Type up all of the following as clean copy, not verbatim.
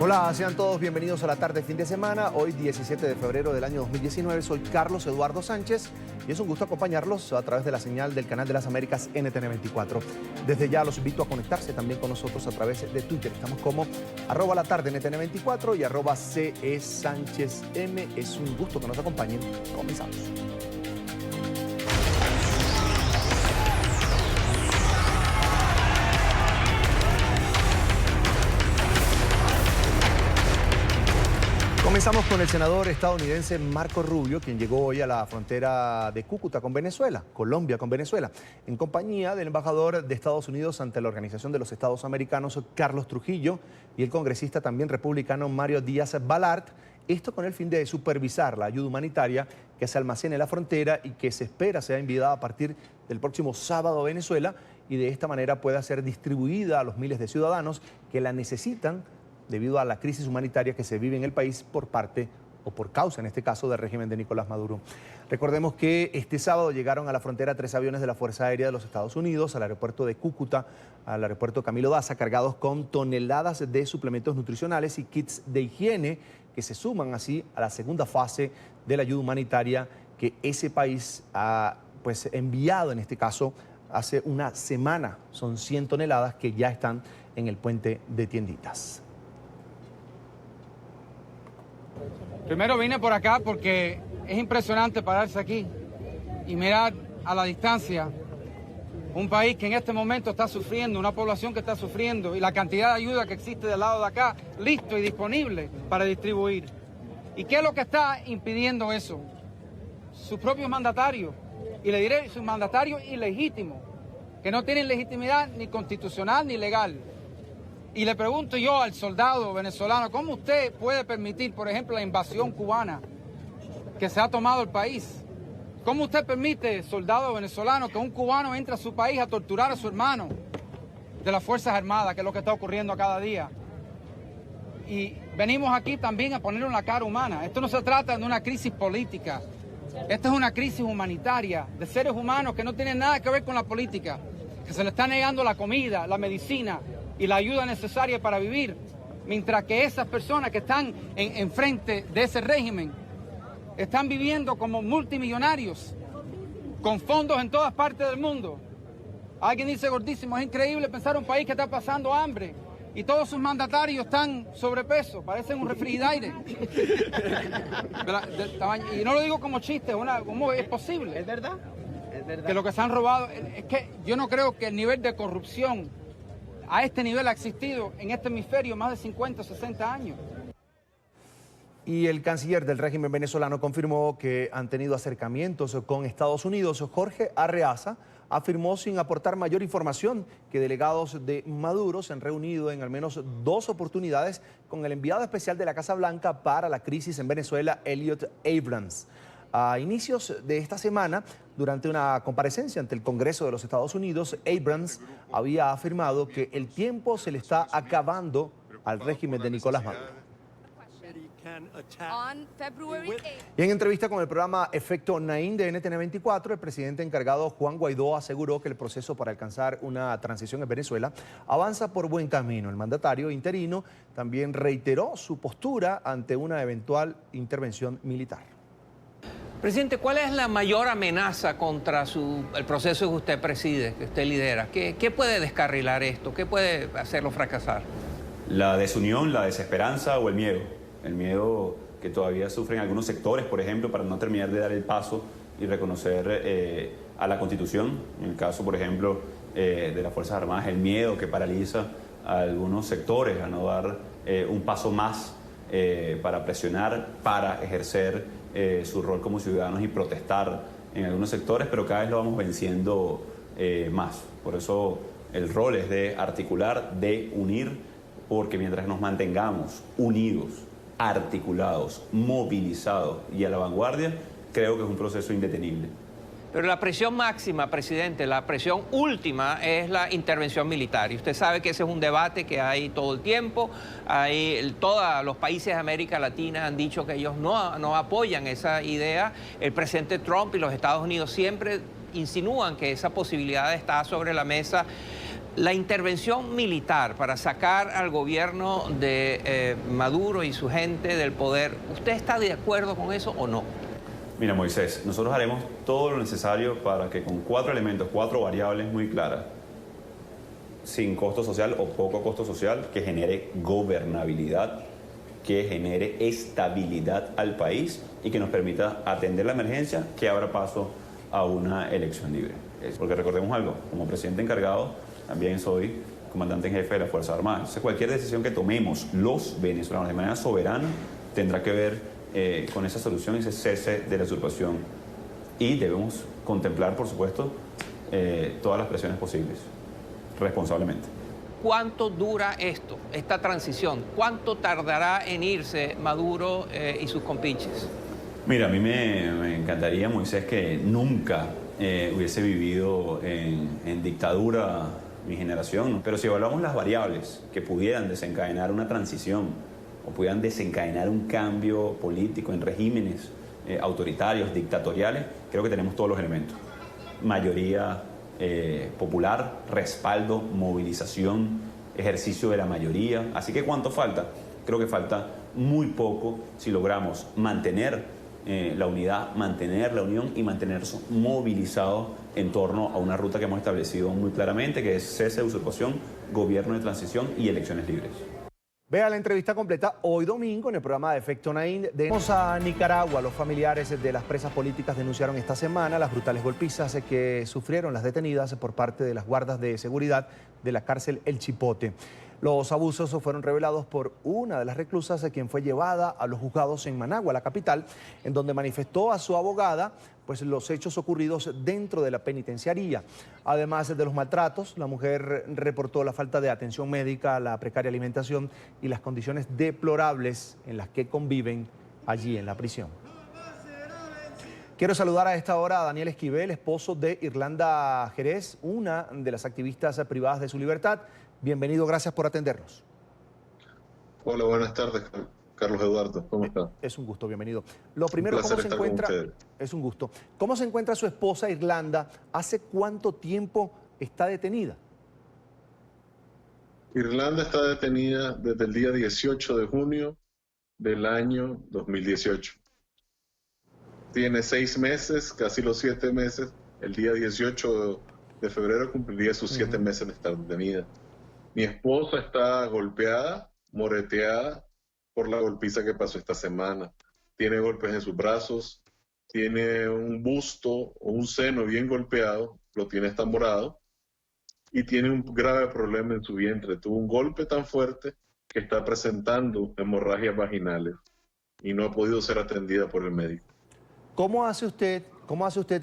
Hola, sean todos bienvenidos a la tarde fin de semana. Hoy 17 de febrero del año 2019. Soy Carlos Eduardo Sánchez y es un gusto acompañarlos a través de la señal del canal de las Américas NTN 24. Desde ya los invito a conectarse también con nosotros a través de Twitter. Estamos como @latarde NTN 24 y @CE Sánchez M. Es un gusto que nos acompañen. Comenzamos. Comenzamos con el senador estadounidense Marco Rubio, quien llegó hoy a la frontera de Cúcuta con Venezuela, Colombia con Venezuela, en compañía del embajador de Estados Unidos ante la Organización de los Estados Americanos, Carlos Trujillo, y el congresista también republicano Mario Díaz Balart, esto con el fin de supervisar la ayuda humanitaria que se almacena en la frontera y que se espera sea enviada a partir del próximo sábado a Venezuela y de esta manera pueda ser distribuida a los miles de ciudadanos que la necesitan debido a la crisis humanitaria que se vive en el país por parte o por causa, en este caso, del régimen de Nicolás Maduro. Recordemos que este sábado llegaron a la frontera 3 aviones de la Fuerza Aérea de los Estados Unidos, al aeropuerto de Cúcuta, al aeropuerto Camilo Daza, cargados con toneladas de suplementos nutricionales y kits de higiene que se suman así a la segunda fase de la ayuda humanitaria que ese país ha enviado, en este caso, hace una semana. Son 100 toneladas que ya están en el puente de Tienditas. Primero vine por acá porque es impresionante pararse aquí y mirar a la distancia un país que en este momento está sufriendo, una población que está sufriendo y la cantidad de ayuda que existe del lado de acá, listo y disponible para distribuir. ¿Y qué es lo que está impidiendo eso? Sus propios mandatarios, y le diré sus mandatarios ilegítimos, que no tienen legitimidad ni constitucional ni legal. Y le pregunto yo al soldado venezolano, ¿cómo usted puede permitir, por ejemplo, la invasión cubana que se ha tomado el país? ¿Cómo usted permite, soldado venezolano, que un cubano entre a su país a torturar a su hermano de las Fuerzas Armadas, que es lo que está ocurriendo a cada día? Y venimos aquí también a poner una cara humana. Esto no se trata de una crisis política. Esta es una crisis humanitaria de seres humanos que no tienen nada que ver con la política, que se le está negando la comida, la medicina y la ayuda necesaria para vivir, mientras que esas personas que están enfrente de ese régimen están viviendo como multimillonarios, con fondos en todas partes del mundo. Alguien dice, gordísimo, es increíble pensar un país que está pasando hambre y todos sus mandatarios están sobrepeso, parecen un refrigerador. Y no lo digo como chiste, ¿cómo es posible? ¿Es verdad? ¿Es verdad? Que lo que se han robado, es que yo no creo que el nivel de corrupción a este nivel ha existido en este hemisferio más de 50 o 60 años. Y el canciller del régimen venezolano confirmó que han tenido acercamientos con Estados Unidos. Jorge Arreaza afirmó sin aportar mayor información que delegados de Maduro se han reunido en al menos 2 oportunidades con el enviado especial de la Casa Blanca para la crisis en Venezuela, Elliot Abrams. A inicios de esta semana, durante una comparecencia ante el Congreso de los Estados Unidos, Abrams había afirmado que el tiempo se le está acabando al régimen de Nicolás Maduro. Y en entrevista con el programa Efecto Naín de NTN 24, el presidente encargado Juan Guaidó aseguró que el proceso para alcanzar una transición en Venezuela avanza por buen camino. El mandatario interino también reiteró su postura ante una eventual intervención militar. Presidente, ¿cuál es la mayor amenaza contra el proceso que usted preside, que usted lidera? ¿Qué puede descarrilar esto? ¿Qué puede hacerlo fracasar? La desunión, la desesperanza o el miedo. El miedo que todavía sufren algunos sectores, por ejemplo, para no terminar de dar el paso y reconocer a la Constitución. En el caso, por ejemplo, de las Fuerzas Armadas, el miedo que paraliza a algunos sectores a no dar un paso más para presionar, para ejercer su rol como ciudadanos y protestar en algunos sectores, pero cada vez lo vamos venciendo más. Por eso el rol es de articular, de unir, porque mientras nos mantengamos unidos, articulados, movilizados y a la vanguardia, creo que es un proceso indetenible. Pero la presión máxima, presidente, la presión última es la intervención militar. Y usted sabe que ese es un debate que hay todo el tiempo. Todos los países de América Latina han dicho que ellos no apoyan esa idea. El presidente Trump y los Estados Unidos siempre insinúan que esa posibilidad está sobre la mesa. La intervención militar para sacar al gobierno de Maduro y su gente del poder, ¿usted está de acuerdo con eso o no? Mira, Moisés, nosotros haremos todo lo necesario para que con 4 elementos, 4 variables muy claras, sin costo social o poco costo social, que genere gobernabilidad, que genere estabilidad al país y que nos permita atender la emergencia, que abra paso a una elección libre. Porque recordemos algo, como presidente encargado, también soy comandante en jefe de las Fuerzas Armadas. Entonces, cualquier decisión que tomemos los venezolanos de manera soberana tendrá que ver con esa solución, ese cese de la usurpación. Y debemos contemplar, por supuesto, todas las presiones posibles, responsablemente. ¿Cuánto dura esto, esta transición? ¿Cuánto tardará en irse Maduro y sus compinches? Mira, a mí me encantaría, Moisés, que nunca hubiese vivido en dictadura mi generación, pero si evaluamos las variables que pudieran desencadenar una transición o pudieran desencadenar un cambio político en regímenes autoritarios, dictatoriales, creo que tenemos todos los elementos. Mayoría popular, respaldo, movilización, ejercicio de la mayoría. Así que ¿cuánto falta? Creo que falta muy poco si logramos mantener la unidad, mantener la unión y mantenernos movilizados en torno a una ruta que hemos establecido muy claramente, que es cese de usurpación, gobierno de transición y elecciones libres. Vea la entrevista completa hoy domingo en el programa de Efecto Naín. Vamos a Nicaragua. Los familiares de las presas políticas denunciaron esta semana las brutales golpizas que sufrieron las detenidas por parte de las guardas de seguridad de la cárcel El Chipote. Los abusos fueron revelados por una de las reclusas, quien fue llevada a los juzgados en Managua, la capital, en donde manifestó a su abogada pues, los hechos ocurridos dentro de la penitenciaría. Además de los maltratos, la mujer reportó la falta de atención médica, la precaria alimentación y las condiciones deplorables en las que conviven allí en la prisión. Quiero saludar a esta hora a Daniel Esquivel, esposo de Irlanda Jerez, una de las activistas privadas de su libertad. Bienvenido, gracias por atendernos. Hola, buenas tardes, Carlos Eduardo. ¿Cómo está? Es un gusto, bienvenido. Lo primero, Un placer ¿cómo se estar con encuentra? ustedes. Es un gusto. ¿Cómo se encuentra su esposa Irlanda? ¿Hace cuánto tiempo está detenida? Irlanda está detenida desde el día 18 de junio del año 2018. Tiene 6 meses, casi los 7 meses. El día 18 de febrero cumpliría sus 7 meses de estar detenida. Mi esposa está golpeada, moreteada por la golpiza que pasó esta semana. Tiene golpes en sus brazos, tiene un busto o un seno bien golpeado, lo tiene hasta morado, y tiene un grave problema en su vientre. Tuvo un golpe tan fuerte que está presentando hemorragias vaginales y no ha podido ser atendida por el médico. ¿Cómo hace usted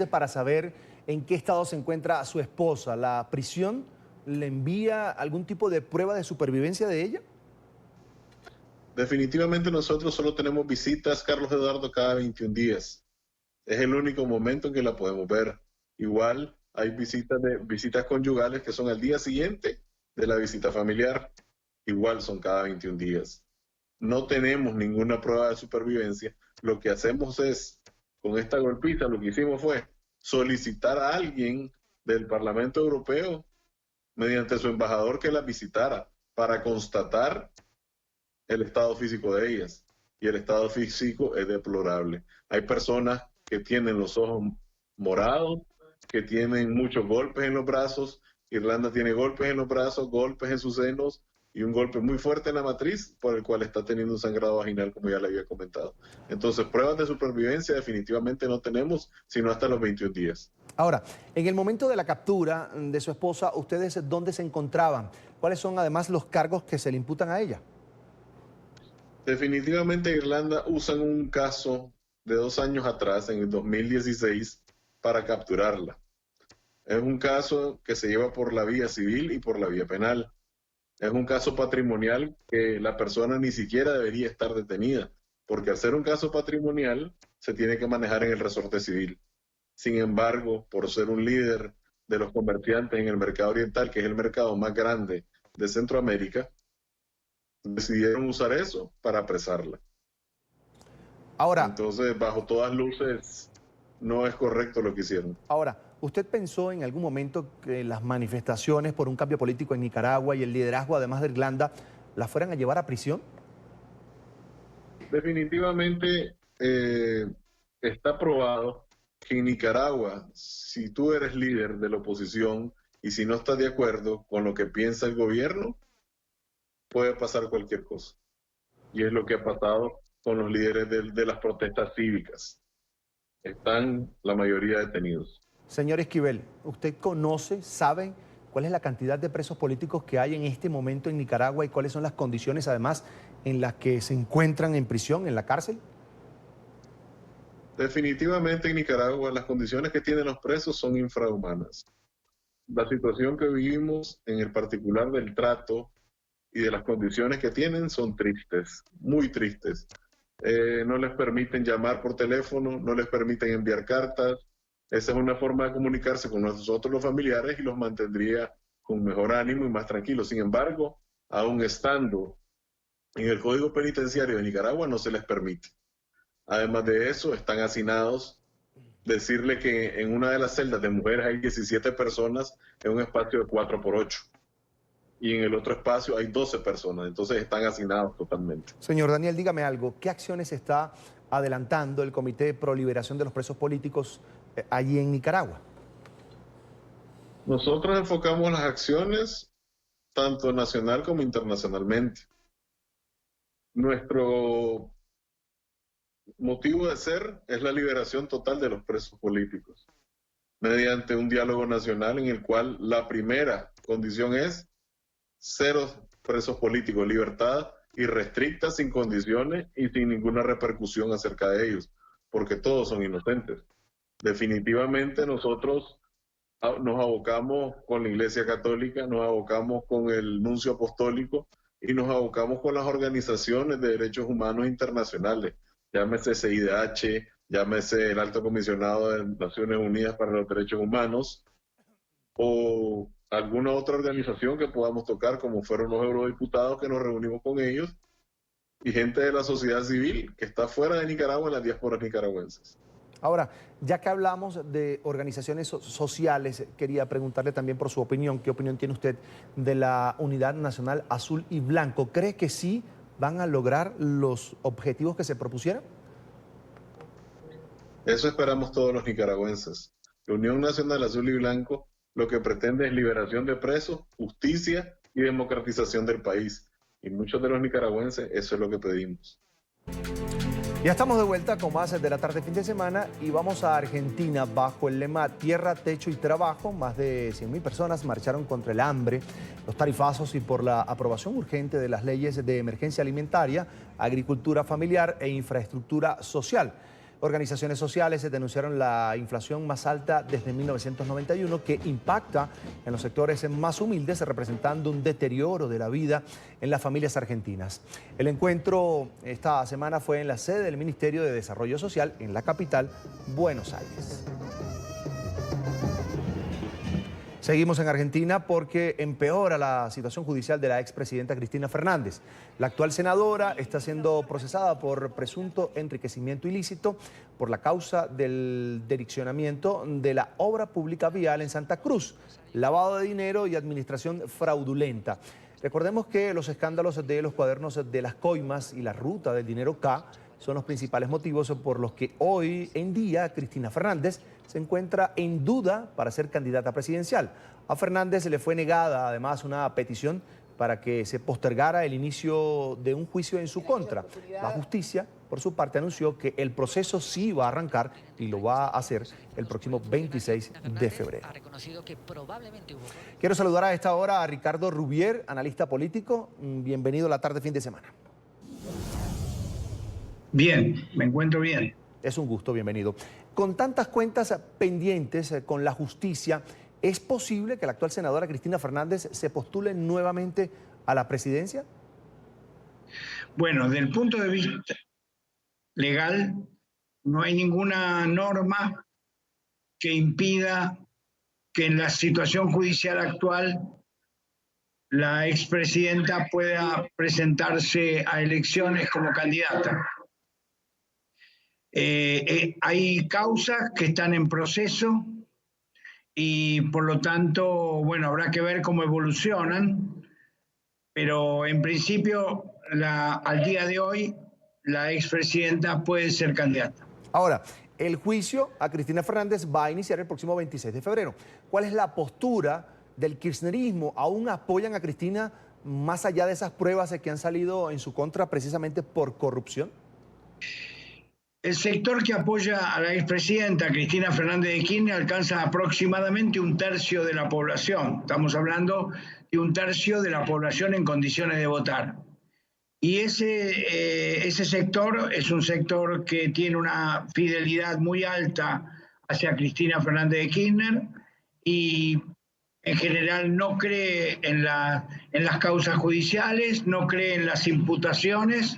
para saber en qué estado se encuentra su esposa? ¿La prisión le envía algún tipo de prueba de supervivencia de ella? Definitivamente nosotros solo tenemos visitas, Carlos Eduardo, cada 21 días. Es el único momento en que la podemos ver. Igual hay visitas conyugales que son al día siguiente de la visita familiar. Igual son cada 21 días. No tenemos ninguna prueba de supervivencia. Lo que hacemos es, con esta golpiza, lo que hicimos fue solicitar a alguien del Parlamento Europeo mediante su embajador que las visitara para constatar el estado físico de ellas. Y el estado físico es deplorable. Hay personas que tienen los ojos morados, que tienen muchos golpes en los brazos. Irlanda tiene golpes en los brazos, golpes en sus senos y un golpe muy fuerte en la matriz por el cual está teniendo un sangrado vaginal, como ya le había comentado. Entonces, pruebas de supervivencia definitivamente no tenemos, sino hasta los 21 días. Ahora, en el momento de la captura de su esposa, ¿ustedes dónde se encontraban? ¿Cuáles son además los cargos que se le imputan a ella? Definitivamente Irlanda usan un caso de 2 años atrás, en el 2016, para capturarla. Es un caso que se lleva por la vía civil y por la vía penal. Es un caso patrimonial que la persona ni siquiera debería estar detenida, porque al ser un caso patrimonial se tiene que manejar en el resorte civil. Sin embargo, por ser un líder de los comerciantes en el mercado oriental, que es el mercado más grande de Centroamérica, decidieron usar eso para apresarla. Ahora, entonces, bajo todas luces, no es correcto lo que hicieron. Ahora, ¿usted pensó en algún momento que las manifestaciones por un cambio político en Nicaragua y el liderazgo, además de Irlanda, la fueran a llevar a prisión? Definitivamente está probado que en Nicaragua, si tú eres líder de la oposición y si no estás de acuerdo con lo que piensa el gobierno, puede pasar cualquier cosa. Y es lo que ha pasado con los líderes de las protestas cívicas. Están la mayoría detenidos. Señor Esquivel, ¿usted conoce, sabe cuál es la cantidad de presos políticos que hay en este momento en Nicaragua y cuáles son las condiciones, además, en las que se encuentran en prisión, en la cárcel? Definitivamente en Nicaragua las condiciones que tienen los presos son infrahumanas. La situación que vivimos, en el particular del trato y de las condiciones que tienen, son tristes, muy tristes. No les permiten llamar por teléfono, no les permiten enviar cartas. Esa es una forma de comunicarse con nosotros los familiares y los mantendría con mejor ánimo y más tranquilos. Sin embargo, aún estando en el Código Penitenciario de Nicaragua, no se les permite. Además de eso, están hacinados. Decirle que en una de las celdas de mujeres hay 17 personas en un espacio de 4x8. Y en el otro espacio hay 12 personas. Entonces están hacinados totalmente. Señor Daniel, dígame algo. ¿Qué acciones está adelantando el Comité Pro Liberación de los Presos Políticos allí en Nicaragua? Nosotros enfocamos las acciones tanto nacional como internacionalmente. Nuestro motivo de ser es la liberación total de los presos políticos, mediante un diálogo nacional en el cual la primera condición es 0 presos políticos, libertad irrestricta, sin condiciones y sin ninguna repercusión acerca de ellos, porque todos son inocentes. Definitivamente nosotros nos abocamos con la Iglesia Católica, nos abocamos con el Nuncio Apostólico y nos abocamos con las organizaciones de derechos humanos internacionales, llámese CIDH, llámese el Alto Comisionado de Naciones Unidas para los Derechos Humanos o alguna otra organización que podamos tocar, como fueron los eurodiputados que nos reunimos con ellos y gente de la sociedad civil que está fuera de Nicaragua en las diásporas nicaragüenses. Ahora, ya que hablamos de organizaciones sociales, quería preguntarle también por su opinión. ¿Qué opinión tiene usted de la Unidad Nacional Azul y Blanco? ¿Cree que sí van a lograr los objetivos que se propusieron? Eso esperamos todos los nicaragüenses. La Unión Nacional Azul y Blanco lo que pretende es liberación de presos, justicia y democratización del país. Y muchos de los nicaragüenses eso es lo que pedimos. Ya estamos de vuelta con más de la tarde fin de semana y vamos a Argentina bajo el lema Tierra, Techo y Trabajo. Más de 100.000 personas marcharon contra el hambre, los tarifazos y por la aprobación urgente de las leyes de emergencia alimentaria, agricultura familiar e infraestructura social. Organizaciones sociales denunciaron la inflación más alta desde 1991 que impacta en los sectores más humildes, representando un deterioro de la vida en las familias argentinas. El encuentro esta semana fue en la sede del Ministerio de Desarrollo Social en la capital, Buenos Aires. Seguimos en Argentina porque empeora la situación judicial de la expresidenta Cristina Fernández. La actual senadora está siendo procesada por presunto enriquecimiento ilícito por la causa del direccionamiento de la obra pública vial en Santa Cruz, lavado de dinero y administración fraudulenta. Recordemos que los escándalos de los cuadernos de las coimas y la ruta del dinero K son los principales motivos por los que hoy en día Cristina Fernández se encuentra en duda para ser candidata presidencial. A Fernández se le fue negada además una petición para que se postergara el inicio de un juicio en su contra. La justicia, por su parte, anunció que el proceso sí va a arrancar y lo va a hacer el próximo 26 de febrero. Quiero saludar a esta hora a Ricardo Rubier, analista político. Bienvenido a la tarde fin de semana. Bien, me encuentro bien. Es un gusto, bienvenido. Con tantas cuentas pendientes con la justicia, ¿es posible que la actual senadora Cristina Fernández se postule nuevamente a la presidencia? Bueno, desde el punto de vista legal, no hay ninguna norma que impida que en la situación judicial actual la expresidenta pueda presentarse a elecciones como candidata. Hay causas que están en proceso y por lo tanto, bueno, habrá que ver cómo evolucionan, pero en principio, al día de hoy, la expresidenta puede ser candidata. Ahora, el juicio a Cristina Fernández va a iniciar el próximo 26 de febrero. ¿Cuál es la postura del kirchnerismo? ¿Aún apoyan a Cristina más allá de esas pruebas que han salido en su contra precisamente por corrupción? El sector que apoya a la expresidenta Cristina Fernández de Kirchner alcanza aproximadamente 1/3 de la población. Estamos hablando de 1/3 de la población en condiciones de votar. Y ese sector es un sector que tiene una fidelidad muy alta hacia Cristina Fernández de Kirchner y en general no cree en las causas judiciales, no cree en las imputaciones,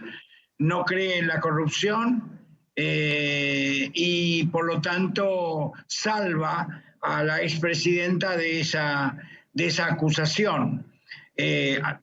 no cree en la corrupción y por lo tanto salva a la expresidenta de esa acusación.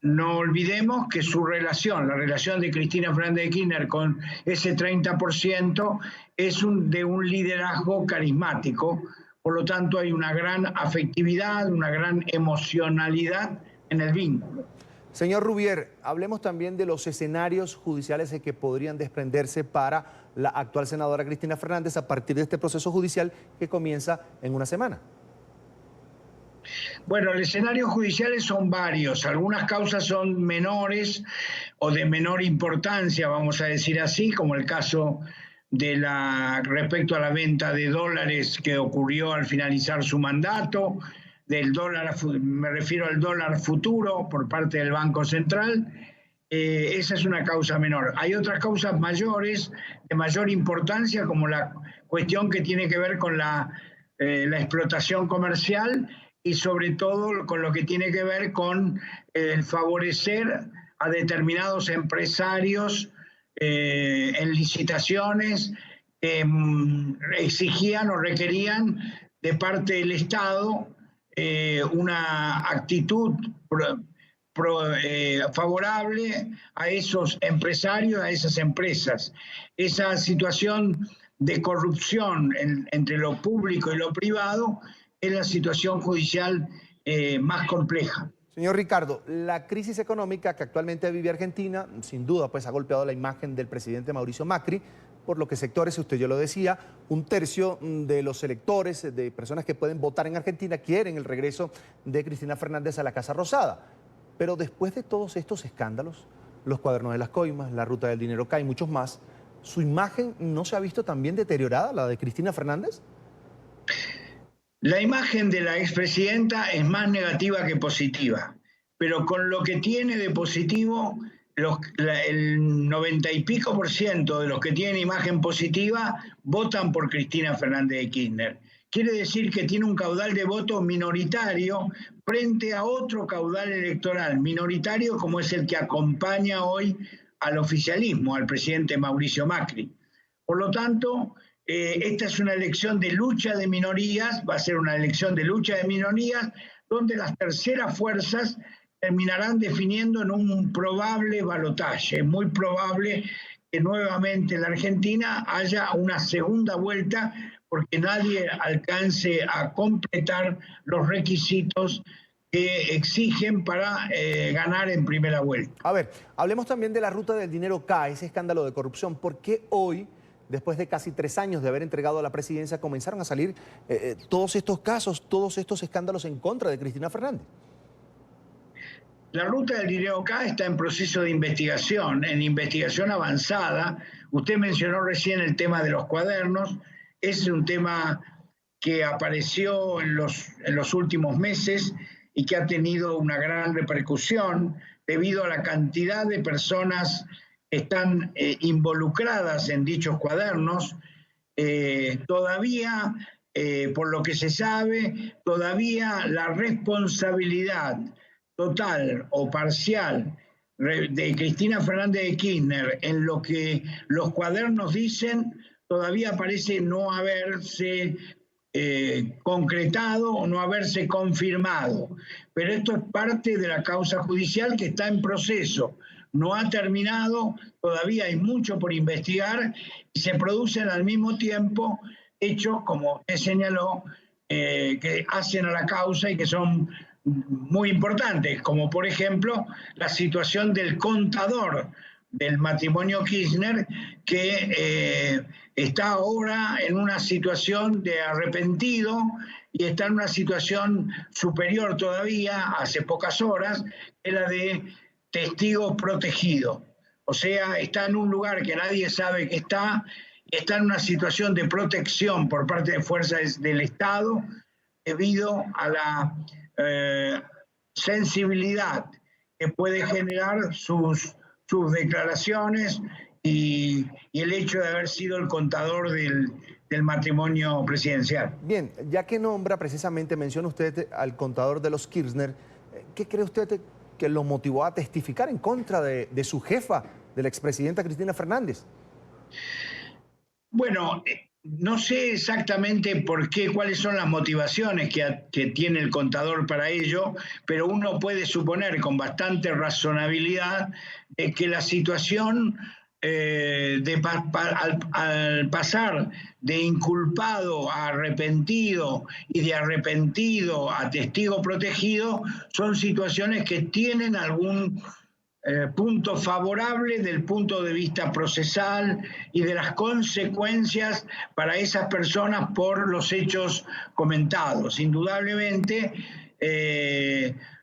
No olvidemos que la relación de Cristina Fernández de Kirchner con ese 30% es de un liderazgo carismático, por lo tanto hay una gran afectividad, una gran emocionalidad en el vínculo. Señor Rubier, hablemos también de los escenarios judiciales que podrían desprenderse para la actual senadora Cristina Fernández a partir de este proceso judicial que comienza en una semana. Bueno, los escenarios judiciales son varios. Algunas causas son menores o de menor importancia, vamos a decir así, como el caso respecto a la venta de dólares que ocurrió al finalizar su mandato, del dólar, me refiero al dólar futuro por parte del Banco Central. Esa es una causa menor. Hay otras causas mayores, de mayor importancia, como la cuestión que tiene que ver con la explotación comercial y sobre todo con lo que tiene que ver con el favorecer a determinados empresarios en licitaciones que exigían o requerían de parte del Estado una actitud favorable a esos empresarios, a esas empresas. Esa situación de corrupción entre lo público y lo privado es la situación judicial más compleja. Señor Ricardo, la crisis económica que actualmente vive Argentina, sin duda, pues ha golpeado la imagen del presidente Mauricio Macri, por lo que sectores, usted ya lo decía, 1/3 de los electores, de personas que pueden votar en Argentina, quieren el regreso de Cristina Fernández a la Casa Rosada. Pero después de todos estos escándalos, los cuadernos de las coimas, la ruta del dinero K y muchos más, ¿su imagen no se ha visto también deteriorada, la de Cristina Fernández? La imagen de la expresidenta es más negativa que positiva, pero con lo que tiene de positivo, el 90 y pico % de los que tienen imagen positiva votan por Cristina Fernández de Kirchner. Quiere decir que tiene un caudal de votos minoritario frente a otro caudal electoral minoritario como es el que acompaña hoy al oficialismo, al presidente Mauricio Macri. Por lo tanto, esta es una elección de lucha de minorías, va a ser una elección de lucha de minorías, donde las terceras fuerzas terminarán definiendo en un probable balotaje. Es muy probable que nuevamente en la Argentina haya una segunda vuelta porque nadie alcance a completar los requisitos que exigen para ganar en primera vuelta. A ver, hablemos también de la ruta del dinero K, ese escándalo de corrupción. ¿Por qué hoy, después de casi 3 años de haber entregado la presidencia, comenzaron a salir todos estos casos, todos estos escándalos en contra de Cristina Fernández? La ruta del dinero K está en proceso de investigación, en investigación avanzada. Usted mencionó recién el tema de los cuadernos. Es un tema que apareció en los últimos meses y que ha tenido una gran repercusión debido a la cantidad de personas que están involucradas en dichos cuadernos. Todavía, por lo que se sabe, todavía la responsabilidad total o parcial de Cristina Fernández de Kirchner en lo que los cuadernos dicen todavía parece no haberse concretado o no haberse confirmado. Pero esto es parte de la causa judicial que está en proceso. No ha terminado, todavía hay mucho por investigar y se producen al mismo tiempo hechos, como usted señaló, que hacen a la causa y que son muy importantes, como por ejemplo la situación del contador del matrimonio Kirchner, que está ahora en una situación de arrepentido y está en una situación superior todavía, hace pocas horas, que la de testigo protegido. O sea, está en un lugar que nadie sabe que está en una situación de protección por parte de fuerzas del Estado debido a la sensibilidad que puede generar sus declaraciones y el hecho de haber sido el contador del matrimonio presidencial. Bien, ya que nombra precisamente, menciona usted al contador de los Kirchner, ¿qué cree usted que lo motivó a testificar en contra de su jefa, de la expresidenta Cristina Fernández? Bueno, no sé exactamente por qué, cuáles son las motivaciones que tiene el contador para ello, pero uno puede suponer con bastante razonabilidad que la situación al pasar de inculpado a arrepentido y de arrepentido a testigo protegido son situaciones que tienen algún punto favorable del punto de vista procesal y de las consecuencias para esas personas por los hechos comentados. Indudablemente,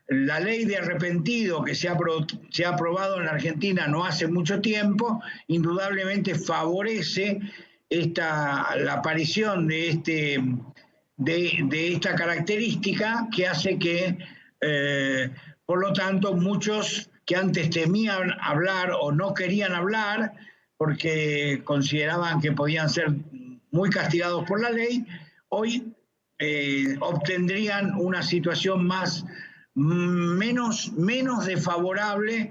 la ley de arrepentido que se ha aprobado en la Argentina no hace mucho tiempo, indudablemente favorece la aparición de esta característica que hace que, por lo tanto, muchos que antes temían hablar o no querían hablar porque consideraban que podían ser muy castigados por la ley, hoy obtendrían una situación menos desfavorable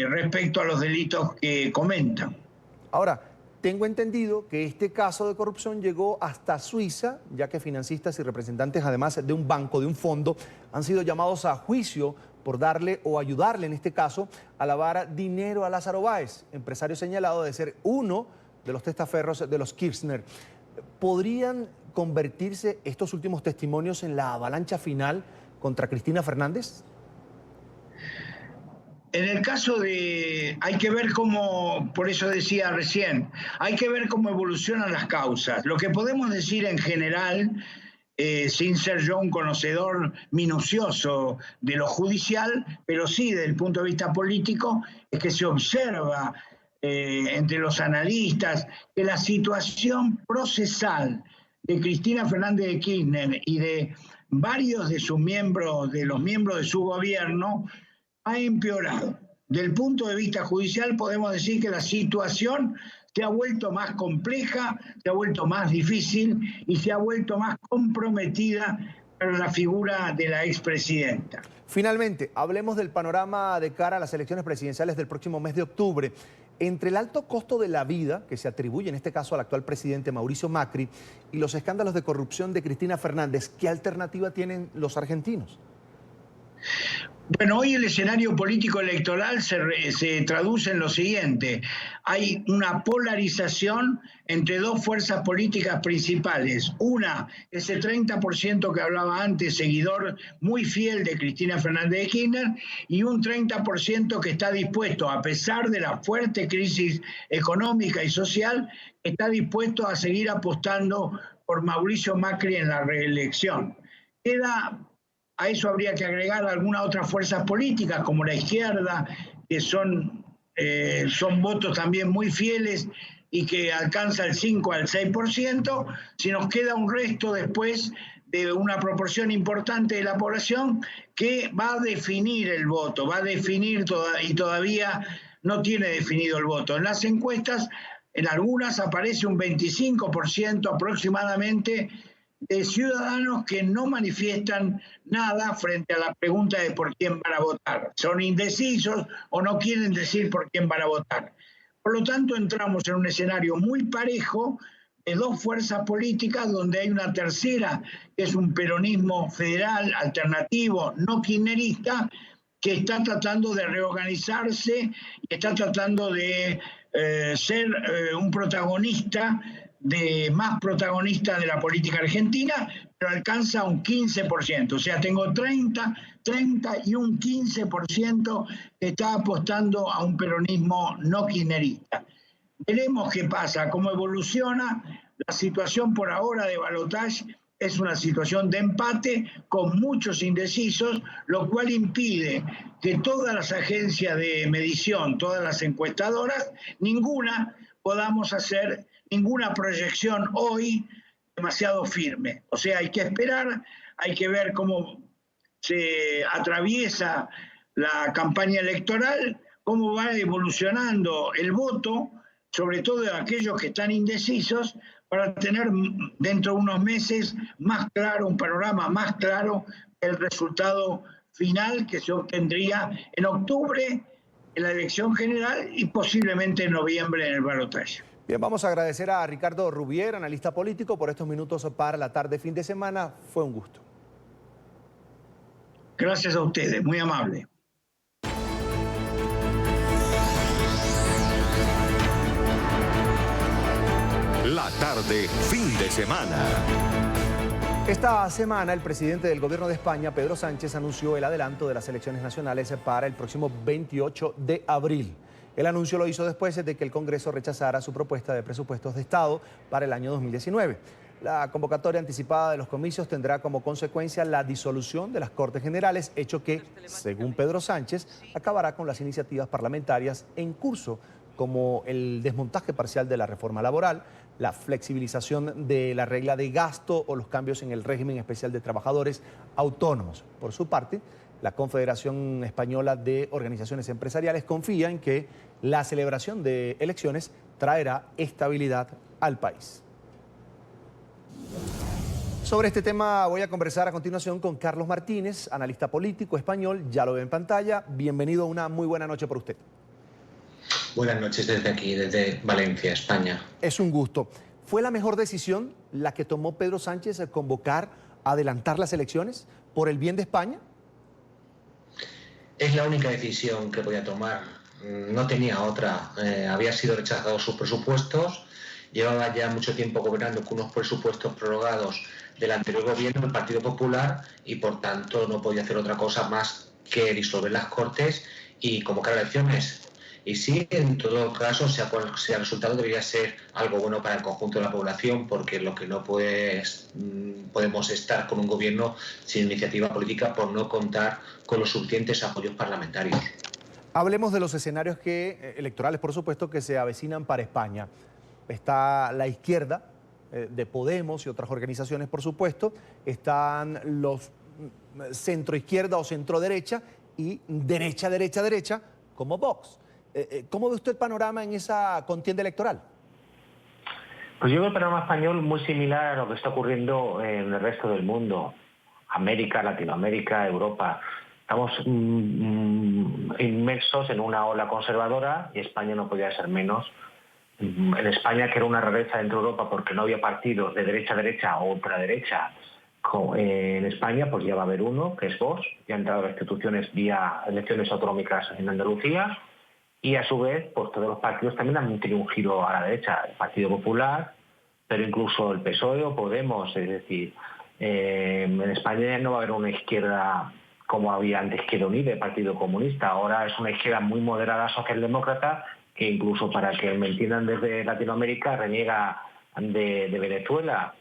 respecto a los delitos que comentan. Ahora, tengo entendido que este caso de corrupción llegó hasta Suiza, ya que financistas y representantes, además de un banco, de un fondo, han sido llamados a juicio por darle o ayudarle, en este caso, a lavar dinero a Lázaro Báez, empresario señalado de ser uno de los testaferros de los Kirchner. ¿Podrían convertirse estos últimos testimonios en la avalancha final contra Cristina Fernández? En el caso hay que ver cómo, por eso decía recién, hay que ver cómo evolucionan las causas. Lo que podemos decir en general, sin ser yo un conocedor minucioso de lo judicial, pero sí desde el punto de vista político, es que se observa entre los analistas que la situación procesal de Cristina Fernández de Kirchner y de varios de sus miembros, de los miembros de su gobierno, ha empeorado. Del punto de vista judicial podemos decir que la situación se ha vuelto más compleja, se ha vuelto más difícil y se ha vuelto más comprometida para la figura de la expresidenta. Finalmente, hablemos del panorama de cara a las elecciones presidenciales del próximo mes de octubre. Entre el alto costo de la vida que se atribuye en este caso al actual presidente Mauricio Macri y los escándalos de corrupción de Cristina Fernández, ¿qué alternativa tienen los argentinos? Bueno, hoy el escenario político electoral se traduce en lo siguiente. Hay una polarización entre dos fuerzas políticas principales. Una, ese 30% que hablaba antes, seguidor muy fiel de Cristina Fernández de Kirchner, y un 30% que está dispuesto, a pesar de la fuerte crisis económica y social, está dispuesto a seguir apostando por Mauricio Macri en la reelección. A eso habría que agregar algunas otras fuerzas políticas, como la izquierda, que son votos también muy fieles y que alcanza el 5 al 6%. Si nos queda un resto después de una proporción importante de la población que va a definir el voto, va a definir y todavía no tiene definido el voto. En las encuestas, en algunas aparece un 25% aproximadamente de ciudadanos que no manifiestan nada frente a la pregunta de por quién van a votar. Son indecisos o no quieren decir por quién van a votar. Por lo tanto, entramos en un escenario muy parejo de dos fuerzas políticas donde hay una tercera, que es un peronismo federal, alternativo, no kirchnerista, que está tratando de reorganizarse y está tratando de ser un protagonista de más protagonista de la política argentina, pero alcanza un 15%. O sea, tengo 30 y un 15% que está apostando a un peronismo no kirchnerista. Veremos qué pasa, cómo evoluciona. La situación por ahora de balotaje es una situación de empate con muchos indecisos, lo cual impide que todas las agencias de medición, todas las encuestadoras, ninguna podamos hacer ninguna proyección hoy demasiado firme. O sea, hay que esperar, hay que ver cómo se atraviesa la campaña electoral, cómo va evolucionando el voto, sobre todo de aquellos que están indecisos, para tener dentro de unos meses más claro, un panorama más claro del resultado final que se obtendría en octubre en la elección general y posiblemente en noviembre en el balotaje. Bien, vamos a agradecer a Ricardo Rubier, analista político, por estos minutos para la tarde fin de semana. Fue un gusto. Gracias a ustedes, muy amable. La tarde, fin de semana. Esta semana el presidente del gobierno de España, Pedro Sánchez, anunció el adelanto de las elecciones nacionales para el próximo 28 de abril. El anuncio lo hizo después de que el Congreso rechazara su propuesta de presupuestos de Estado para el año 2019. La convocatoria anticipada de los comicios tendrá como consecuencia la disolución de las Cortes Generales, hecho que, según Pedro Sánchez, acabará con las iniciativas parlamentarias en curso, como el desmontaje parcial de la reforma laboral, la flexibilización de la regla de gasto o los cambios en el régimen especial de trabajadores autónomos. Por su parte, la Confederación Española de Organizaciones Empresariales confía en que la celebración de elecciones traerá estabilidad al país. Sobre este tema voy a conversar a continuación con Carlos Martínez, analista político español, ya lo ve en pantalla. Bienvenido, una muy buena noche para usted. Buenas noches desde aquí, desde Valencia, España. Es un gusto. ¿Fue la mejor decisión la que tomó Pedro Sánchez al convocar, adelantar las elecciones por el bien de España? Es la única decisión que podía tomar. No tenía otra. Había sido rechazados sus presupuestos. Llevaba ya mucho tiempo gobernando con unos presupuestos prorrogados del anterior gobierno, el Partido Popular, y por tanto no podía hacer otra cosa más que disolver las Cortes y convocar elecciones. Y sí, en todo caso, sea cual sea el resultado, debería ser algo bueno para el conjunto de la población, porque lo que no podemos estar con un gobierno sin iniciativa política por no contar con los suficientes apoyos parlamentarios. Hablemos de los escenarios electorales, por supuesto, que se avecinan para España. Está la izquierda de Podemos y otras organizaciones, por supuesto. Están los centroizquierda o centroderecha y derecha, como Vox. ¿Cómo ve usted el panorama en esa contienda electoral? Pues yo veo el panorama español muy similar a lo que está ocurriendo en el resto del mundo. América, Latinoamérica, Europa. Estamos inmersos en una ola conservadora y España no podía ser menos. En España, que era una rareza dentro de Europa porque no había partidos de derecha a derecha o ultraderecha, en España pues ya va a haber uno, que es Vox, ya ha entrado a las instituciones vía elecciones autonómicas en Andalucía. Y a su vez, pues todos los partidos también han tenido un giro a la derecha. El Partido Popular, pero incluso el PSOE o Podemos. Es decir, en España ya no va a haber una izquierda como había antes, Izquierda Unida, el Partido Comunista. Ahora es una izquierda muy moderada socialdemócrata que incluso, para que me entiendan desde Latinoamérica, reniega de Venezuela.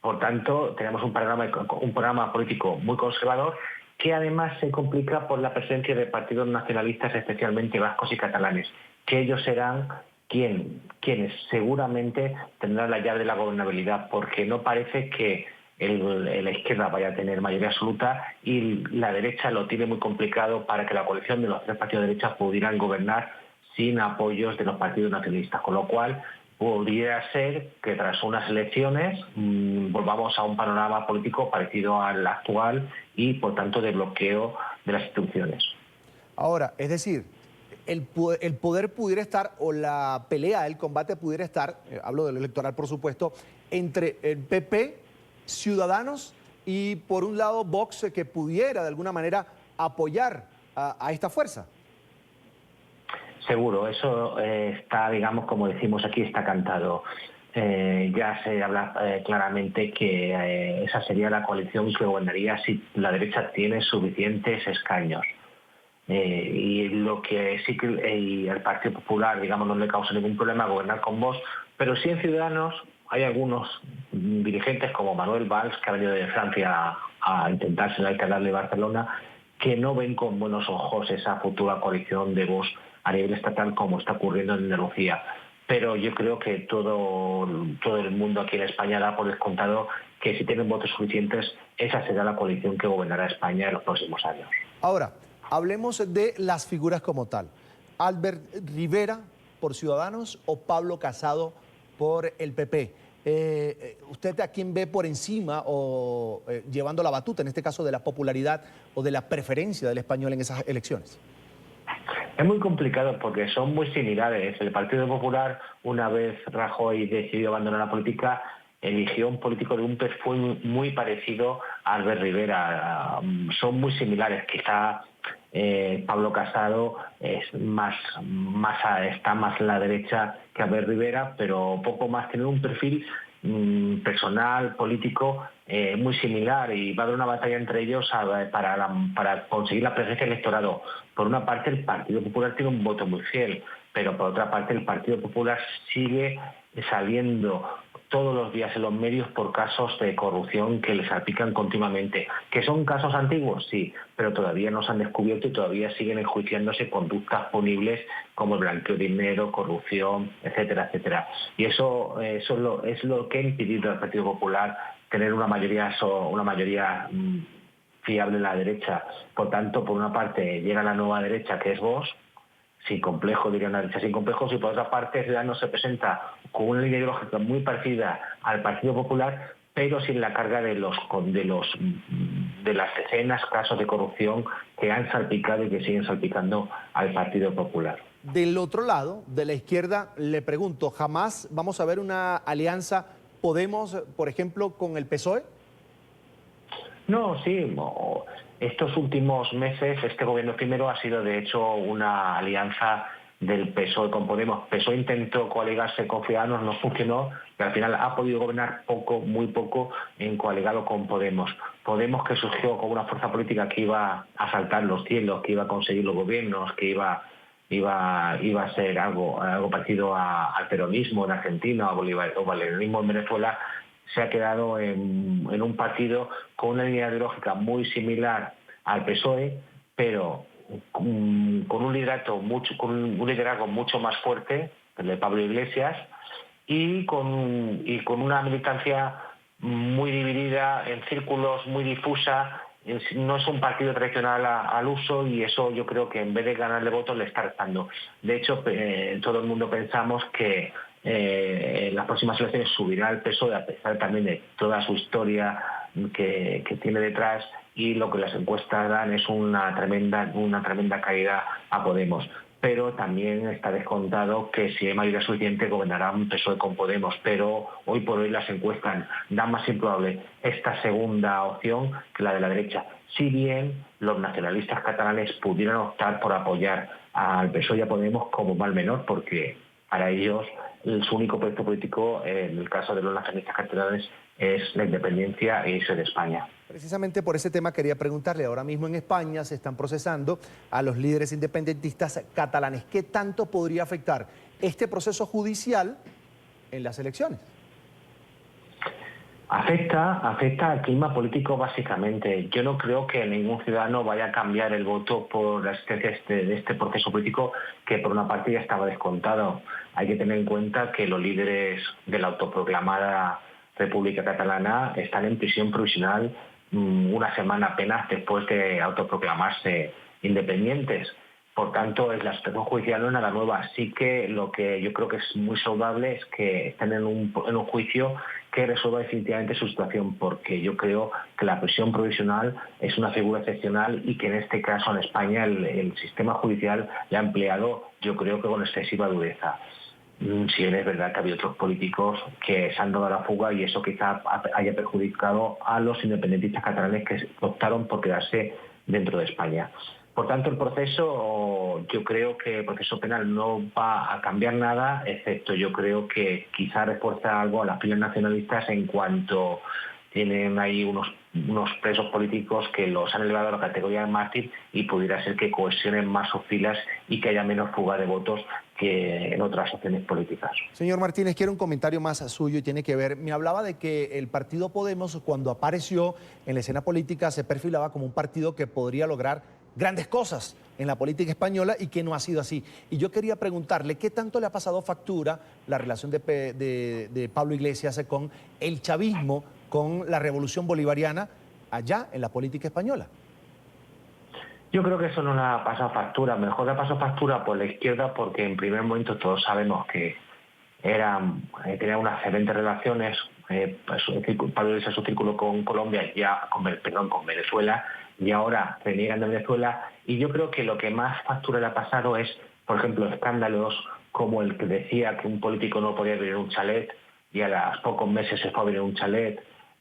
Por tanto, tenemos un programa político muy conservador, que además se complica por la presencia de partidos nacionalistas, especialmente vascos y catalanes, que ellos serán quienes seguramente tendrán la llave de la gobernabilidad, porque no parece que la izquierda vaya a tener mayoría absoluta y la derecha lo tiene muy complicado para que la coalición de los tres partidos de derecha pudieran gobernar sin apoyos de los partidos nacionalistas, con lo cual podría ser que tras unas elecciones volvamos a un panorama político parecido al actual y, por tanto, de bloqueo de las instituciones. Ahora, es decir, el poder pudiera estar, o la pelea, el combate pudiera estar, hablo de lo electoral, por supuesto, entre el PP, Ciudadanos y, por un lado, Vox, que pudiera, de alguna manera, apoyar a esta fuerza. Seguro, eso está, digamos, como decimos aquí, está cantado. ya se habla claramente que esa sería la coalición que gobernaría si la derecha tiene suficientes escaños. Y lo que sí que y el Partido Popular, digamos, no le causa ningún problema gobernar con Vox, pero sí en Ciudadanos hay algunos dirigentes como Manuel Valls, que ha venido de Francia a intentar ser alcalde de Barcelona, que no ven con buenos ojos esa futura coalición de Vox a nivel estatal como está ocurriendo en Andalucía. Pero yo creo que todo el mundo aquí en España da por descontado que si tienen votos suficientes, esa será la coalición que gobernará España en los próximos años. Ahora, hablemos de las figuras como tal. Albert Rivera por Ciudadanos o Pablo Casado por el PP. ¿Usted a quién ve por encima o llevando la batuta, en este caso de la popularidad o de la preferencia del español en esas elecciones? Es muy complicado porque son muy similares. El Partido Popular, una vez Rajoy decidió abandonar la política, eligió un político de un perfil muy parecido a Albert Rivera. Son muy similares. Quizá Pablo Casado está más a la derecha que Albert Rivera, pero poco más. Tiene un perfil personal, político, muy similar, y va a haber una batalla entre ellos para conseguir la presencia del electorado. Por una parte, el Partido Popular tiene un voto muy fiel, pero por otra parte el Partido Popular sigue saliendo todos los días en los medios por casos de corrupción que les salpican continuamente. ¿Que son casos antiguos? Sí, pero todavía no se han descubierto y todavía siguen enjuiciándose conductas punibles como el blanqueo de dinero, corrupción, etcétera, etcétera. Y eso es lo que ha impedido al Partido Popular tener una mayoría fiable en la derecha. Por tanto, por una parte llega la nueva derecha, que es Vox, sin complejo, diría una derecha sin complejos, y por otra parte Ciudadanos se presenta con una línea ideológica muy parecida al Partido Popular, pero sin la carga de las decenas casos de corrupción que han salpicado y que siguen salpicando al Partido Popular. Del otro lado, de la izquierda, le pregunto, ¿jamás vamos a ver una alianza Podemos, por ejemplo, con el PSOE? No, sí. Estos últimos meses, este gobierno primero ha sido, de hecho, una alianza del PSOE con Podemos. PSOE intentó coaligarse con Ciudadanos, no funcionó, y al final ha podido gobernar muy poco en coaligado con Podemos. Podemos, que surgió como una fuerza política que iba a saltar los cielos, que iba a conseguir los gobiernos, que iba a ser algo parecido al peronismo en Argentina o bolivarianismo en Venezuela, se ha quedado en un partido con una línea ideológica muy similar al PSOE, pero con un liderazgo mucho más fuerte, el de Pablo Iglesias, y con una militancia muy dividida, en círculos muy difusa. No es un partido tradicional al uso, y eso yo creo que en vez de ganarle votos le está restando. De hecho, todo el mundo pensamos que en las próximas elecciones subirá el PSOE, a pesar también de toda su historia que tiene detrás, y lo que las encuestas dan es una tremenda caída a Podemos. Pero también está descontado que si hay mayoría suficiente gobernará un PSOE con Podemos, pero hoy por hoy las encuestas dan más improbable esta segunda opción que la de la derecha. Si bien los nacionalistas catalanes pudieran optar por apoyar al PSOE y a Podemos como mal menor, porque para ellos su único proyecto político, en el caso de los nacionalistas catalanes, es la independencia e irse de España. Precisamente por ese tema quería preguntarle, ahora mismo en España se están procesando a los líderes independentistas catalanes. ¿Qué tanto podría afectar este proceso judicial en las elecciones? Afecta al clima político básicamente. Yo no creo que ningún ciudadano vaya a cambiar el voto por la existencia de este proceso político, que por una parte ya estaba descontado. Hay que tener en cuenta que los líderes de la autoproclamada República Catalana están en prisión provisional una semana apenas después de autoproclamarse independientes. Por tanto, la situación judicial no es nada nueva. Así que lo que yo creo que es muy saludable es que estén en un juicio que resuelva definitivamente su situación, porque yo creo que la prisión provisional es una figura excepcional y que en este caso en España el sistema judicial la ha empleado, yo creo que con excesiva dureza. Si bien es verdad que había otros políticos que se han dado a la fuga, y eso quizá haya perjudicado a los independentistas catalanes que optaron por quedarse dentro de España. Por tanto, yo creo que el proceso penal no va a cambiar nada, excepto yo creo que quizá refuerza algo a las filas nacionalistas en cuanto tienen ahí unos presos políticos que los han elevado a la categoría de mártir y pudiera ser que cohesionen más sus filas y que haya menos fuga de votos que en otras opciones políticas. Señor Martínez, quiero un comentario más suyo y tiene que ver, me hablaba de que el partido Podemos cuando apareció en la escena política se perfilaba como un partido que podría lograr grandes cosas en la política española y que no ha sido así. Y yo quería preguntarle, ¿qué tanto le ha pasado factura la relación de Pablo Iglesias con el chavismo, con la revolución bolivariana allá en la política española? Yo creo que eso no le ha pasado factura. Mejor le ha pasado factura por la izquierda porque en primer momento todos sabemos que tenía unas excelentes relaciones. Pablo Iglesias su círculo con Colombia, con Venezuela, y ahora se niegan de Venezuela. Y yo creo que lo que más factura le ha pasado es, por ejemplo, escándalos como el que decía que un político no podía vivir en un chalet y a los pocos meses se fue a vivir en un chalet.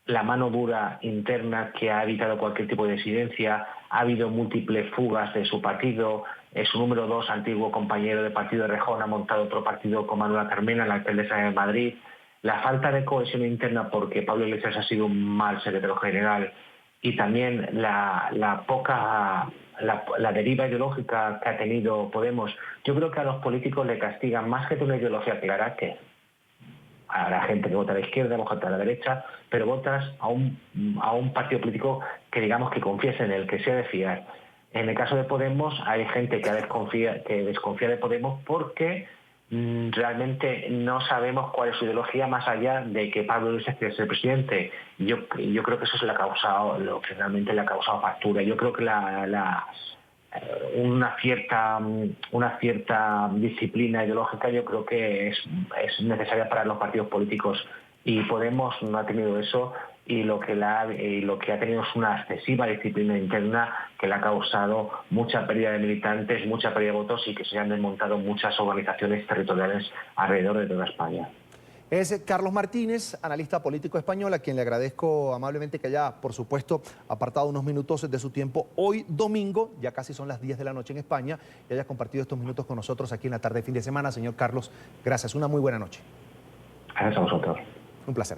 La mano dura interna que ha evitado cualquier tipo de disidencia. Ha habido múltiples fugas de su partido. Su número 2, antiguo compañero de partido de Rejón, ha montado otro partido con Manuela Carmena, la alcaldesa de Madrid. La falta de cohesión interna porque Pablo Iglesias ha sido un mal secretario general y también la deriva ideológica que ha tenido Podemos. Yo creo que a los políticos le castigan más que de una ideología clara, que a la gente que vota a la izquierda, vota a la derecha, pero votas a un partido político que digamos que confíes en él, que sea de fiar. En el caso de Podemos hay gente que desconfía de Podemos porque realmente no sabemos cuál es su ideología más allá de que Pablo Iglesias quiere ser presidente. Yo creo que eso es lo que realmente le ha causado factura. Yo creo que una cierta disciplina ideológica yo creo que es necesaria para los partidos políticos y Podemos no ha tenido eso y lo que ha tenido es una excesiva disciplina interna que le ha causado mucha pérdida de militantes, mucha pérdida de votos y que se han desmontado muchas organizaciones territoriales alrededor de toda España. Es Carlos Martínez, analista político español, a quien le agradezco amablemente que haya, por supuesto, apartado unos minutos de su tiempo hoy domingo, ya casi son las 10 de la noche en España, y haya compartido estos minutos con nosotros aquí en la tarde de fin de semana. Señor Carlos, gracias. Una muy buena noche. Gracias a vosotros. Un placer.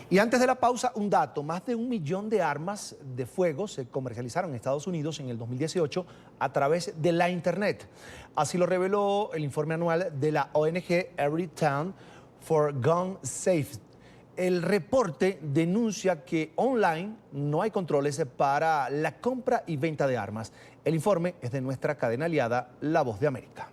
Y antes de la pausa, un dato. Más de 1 millón de armas de fuego se comercializaron en Estados Unidos en el 2018 a través de la Internet. Así lo reveló el informe anual de la ONG Everytown for Gun Safety. El reporte denuncia que online no hay controles para la compra y venta de armas. El informe es de nuestra cadena aliada La Voz de América.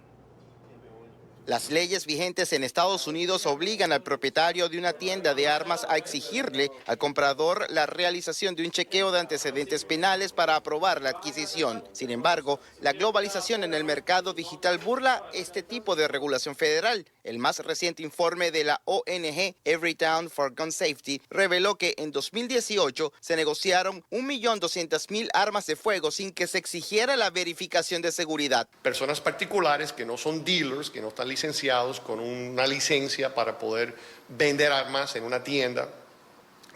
Las leyes vigentes en Estados Unidos obligan al propietario de una tienda de armas a exigirle al comprador la realización de un chequeo de antecedentes penales para aprobar la adquisición. Sin embargo, la globalización en el mercado digital burla este tipo de regulación federal. El más reciente informe de la ONG Everytown for Gun Safety reveló que en 2018 se negociaron 1.200.000 armas de fuego sin que se exigiera la verificación de seguridad. Personas particulares que no son dealers, que no están licenciados con una licencia para poder vender armas en una tienda,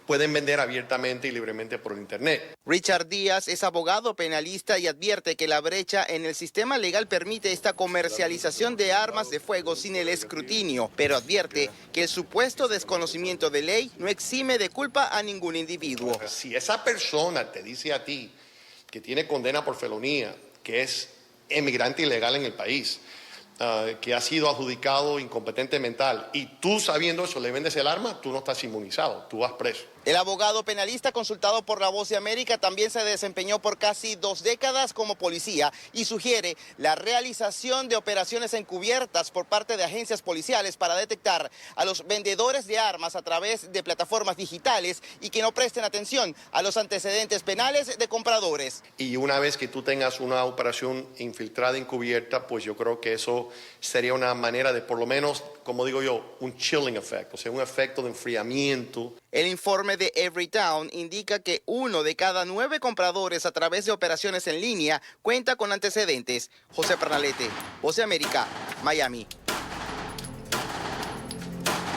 pueden vender abiertamente y libremente por internet. Richard Díaz es abogado penalista y advierte que la brecha en el sistema legal permite esta comercialización de armas de fuego sin el escrutinio, pero advierte que el supuesto desconocimiento de ley no exime de culpa a ningún individuo. Si esa persona te dice a ti que tiene condena por felonía, que es emigrante ilegal en el país, que ha sido adjudicado incompetente mental y tú sabiendo eso le vendes el arma, tú no estás inmunizado, tú vas preso. El abogado penalista consultado por La Voz de América también se desempeñó por casi 2 décadas como policía y sugiere la realización de operaciones encubiertas por parte de agencias policiales para detectar a los vendedores de armas a través de plataformas digitales y que no presten atención a los antecedentes penales de compradores. Y una vez que tú tengas una operación infiltrada, encubierta, pues yo creo que eso sería una manera de, por lo menos, como digo yo, un chilling effect, o sea, un efecto de enfriamiento. El informe de Everytown indica que 1 de cada 9 compradores a través de operaciones en línea cuenta con antecedentes. José Pernalete, Voz de América, Miami.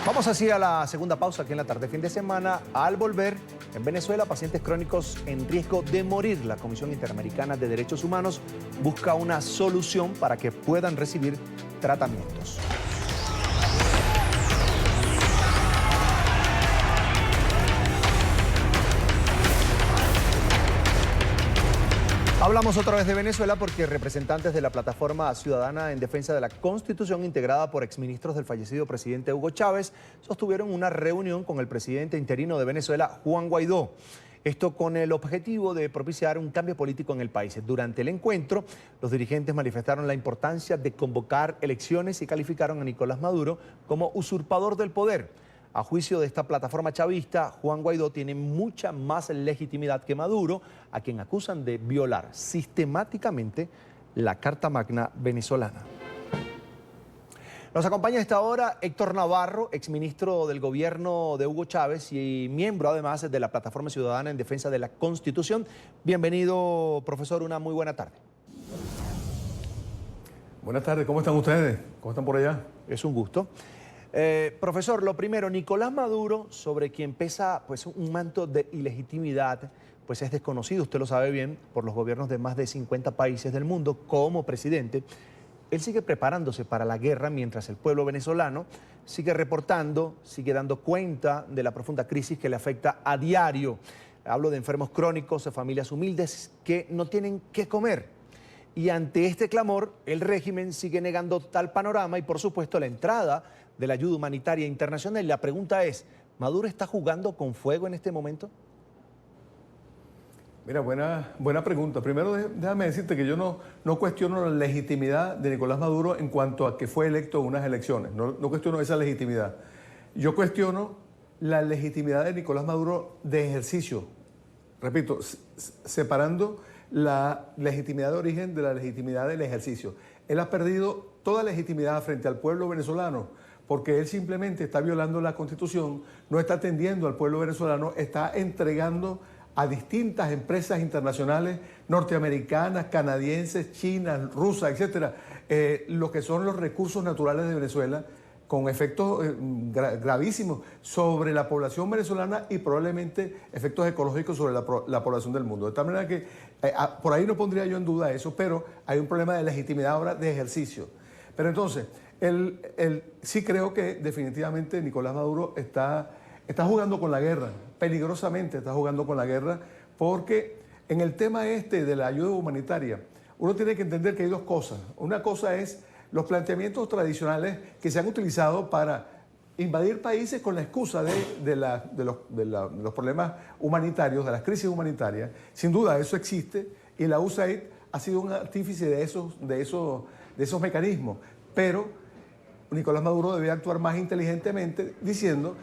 Vamos así a la segunda pausa aquí en la tarde fin de semana. Al volver, en Venezuela, pacientes crónicos en riesgo de morir. La Comisión Interamericana de Derechos Humanos busca una solución para que puedan recibir tratamientos. Hablamos otra vez de Venezuela porque representantes de la Plataforma Ciudadana en Defensa de la Constitución, integrada por exministros del fallecido presidente Hugo Chávez, sostuvieron una reunión con el presidente interino de Venezuela, Juan Guaidó. Esto con el objetivo de propiciar un cambio político en el país. Durante el encuentro, los dirigentes manifestaron la importancia de convocar elecciones y calificaron a Nicolás Maduro como usurpador del poder. A juicio de esta plataforma chavista, Juan Guaidó tiene mucha más legitimidad que Maduro, a quien acusan de violar sistemáticamente la Carta Magna venezolana. Nos acompaña a esta hora Héctor Navarro, exministro del gobierno de Hugo Chávez y miembro además de la Plataforma Ciudadana en Defensa de la Constitución. Bienvenido, profesor, una muy buena tarde. Buenas tardes, ¿cómo están ustedes? ¿Cómo están por allá? Es un gusto. Profesor, lo primero, Nicolás Maduro, sobre quien pesa pues, un manto de ilegitimidad, pues es desconocido, usted lo sabe bien, por los gobiernos de más de 50 países del mundo como presidente. Él sigue preparándose para la guerra mientras el pueblo venezolano sigue reportando, sigue dando cuenta de la profunda crisis que le afecta a diario. Hablo de enfermos crónicos, de familias humildes que no tienen qué comer. Y ante este clamor, el régimen sigue negando tal panorama y, por supuesto, la entrada de la ayuda humanitaria internacional. Y la pregunta es, ¿Maduro está jugando con fuego en este momento? Mira, buena pregunta. Primero, déjame decirte que yo no cuestiono la legitimidad de Nicolás Maduro en cuanto a que fue electo en unas elecciones. No cuestiono esa legitimidad. Yo cuestiono la legitimidad de Nicolás Maduro de ejercicio. Repito, separando la legitimidad de origen de la legitimidad del ejercicio. Él ha perdido toda legitimidad frente al pueblo venezolano porque él simplemente está violando la Constitución, no está atendiendo al pueblo venezolano, está entregando a distintas empresas internacionales norteamericanas, canadienses, chinas, rusas, etcétera, lo que son los recursos naturales de Venezuela, con efectos gravísimos sobre la población venezolana y probablemente efectos ecológicos sobre la población del mundo. De tal manera que por ahí no pondría yo en duda eso, pero hay un problema de legitimidad ahora de ejercicio. Pero entonces, sí creo que definitivamente Nicolás Maduro está jugando con la guerra, peligrosamente está jugando con la guerra, porque en el tema de la ayuda humanitaria, uno tiene que entender que hay dos cosas. Una cosa es los planteamientos tradicionales que se han utilizado para invadir países con la excusa de los problemas humanitarios, de las crisis humanitarias. Sin duda eso existe y la USAID ha sido un artífice de esos mecanismos. Pero Nicolás Maduro debe actuar más inteligentemente diciendo,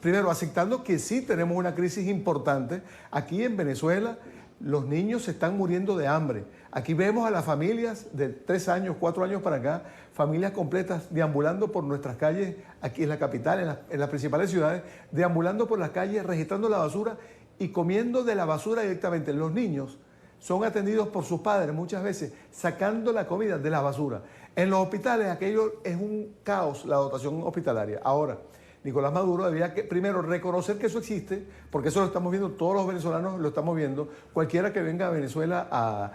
primero aceptando que sí tenemos una crisis importante. Aquí en Venezuela los niños se están muriendo de hambre. Aquí vemos a las familias de 3 años, 4 años para acá, familias completas deambulando por nuestras calles, aquí en la capital, en las principales ciudades, deambulando por las calles, registrando la basura y comiendo de la basura directamente. Los niños son atendidos por sus padres muchas veces, sacando la comida de la basura. En los hospitales aquello es un caos, la dotación hospitalaria. Ahora, Nicolás Maduro debía primero reconocer que eso existe, porque eso lo estamos viendo, todos los venezolanos lo estamos viendo. Cualquiera que venga a Venezuela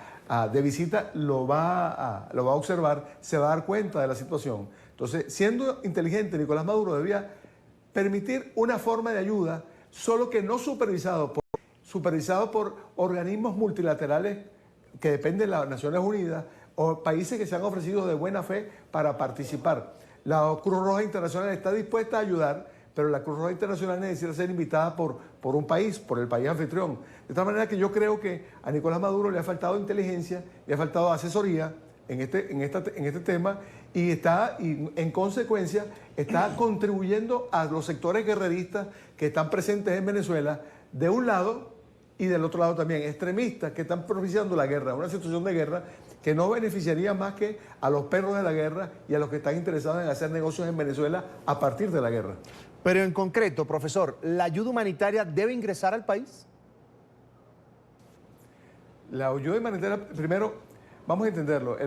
de visita lo va a observar, se va a dar cuenta de la situación. Entonces, siendo inteligente, Nicolás Maduro debía permitir una forma de ayuda, solo que no supervisado por organismos multilaterales que dependen de las Naciones Unidas o países que se han ofrecido de buena fe para participar. La Cruz Roja Internacional está dispuesta a ayudar, pero la Cruz Roja Internacional necesita ser invitada por un país, por el país anfitrión. De tal manera que yo creo que a Nicolás Maduro le ha faltado inteligencia, le ha faltado asesoría en este tema y en consecuencia está contribuyendo a los sectores guerreristas que están presentes en Venezuela de un lado y del otro lado también, extremistas que están propiciando la guerra, una situación de guerra que no beneficiaría más que a los perros de la guerra y a los que están interesados en hacer negocios en Venezuela a partir de la guerra. Pero en concreto, profesor, ¿la ayuda humanitaria debe ingresar al país? La ayuda humanitaria, primero, vamos a entenderlo,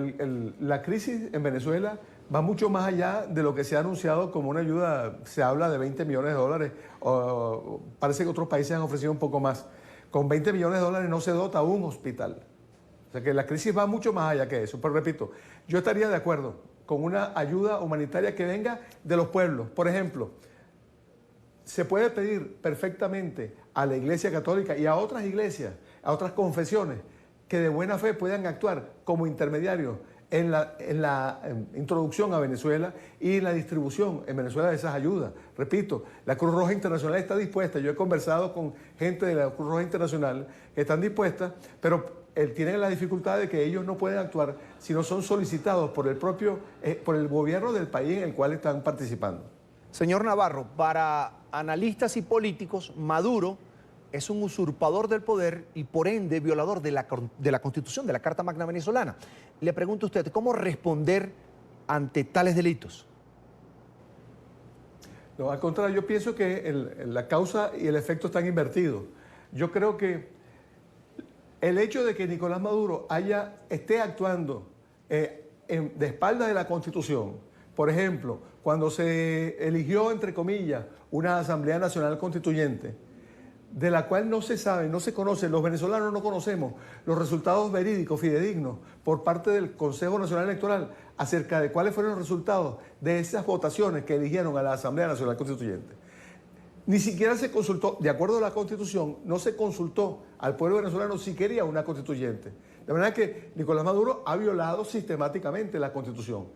la crisis en Venezuela va mucho más allá de lo que se ha anunciado como una ayuda. Se habla de 20 millones de dólares, o parece que otros países han ofrecido un poco más. Con 20 millones de dólares no se dota un hospital. O sea que la crisis va mucho más allá que eso. Pero repito, yo estaría de acuerdo con una ayuda humanitaria que venga de los pueblos. Por ejemplo, se puede pedir perfectamente a la Iglesia Católica y a otras iglesias, a otras confesiones, que de buena fe puedan actuar como intermediarios en la introducción a Venezuela y en la distribución en Venezuela de esas ayudas. Repito, la Cruz Roja Internacional está dispuesta. Yo he conversado con gente de la Cruz Roja Internacional que están dispuestas, pero tienen la dificultad de que ellos no pueden actuar si no son solicitados por el gobierno del país en el cual están participando. Señor Navarro, para analistas y políticos, Maduro es un usurpador del poder y por ende violador de la Constitución, de la Carta Magna venezolana. Le pregunto a usted, ¿cómo responder ante tales delitos? No, al contrario, yo pienso que la causa y el efecto están invertidos. Yo creo que el hecho de que Nicolás Maduro esté actuando de espaldas de la Constitución, por ejemplo, cuando se eligió, entre comillas, una Asamblea Nacional Constituyente, de la cual no se sabe, no se conoce, los venezolanos no conocemos los resultados verídicos, fidedignos, por parte del Consejo Nacional Electoral acerca de cuáles fueron los resultados de esas votaciones que eligieron a la Asamblea Nacional Constituyente. Ni siquiera se consultó, de acuerdo a la Constitución, no se consultó al pueblo venezolano si quería una constituyente. De manera que Nicolás Maduro ha violado sistemáticamente la Constitución.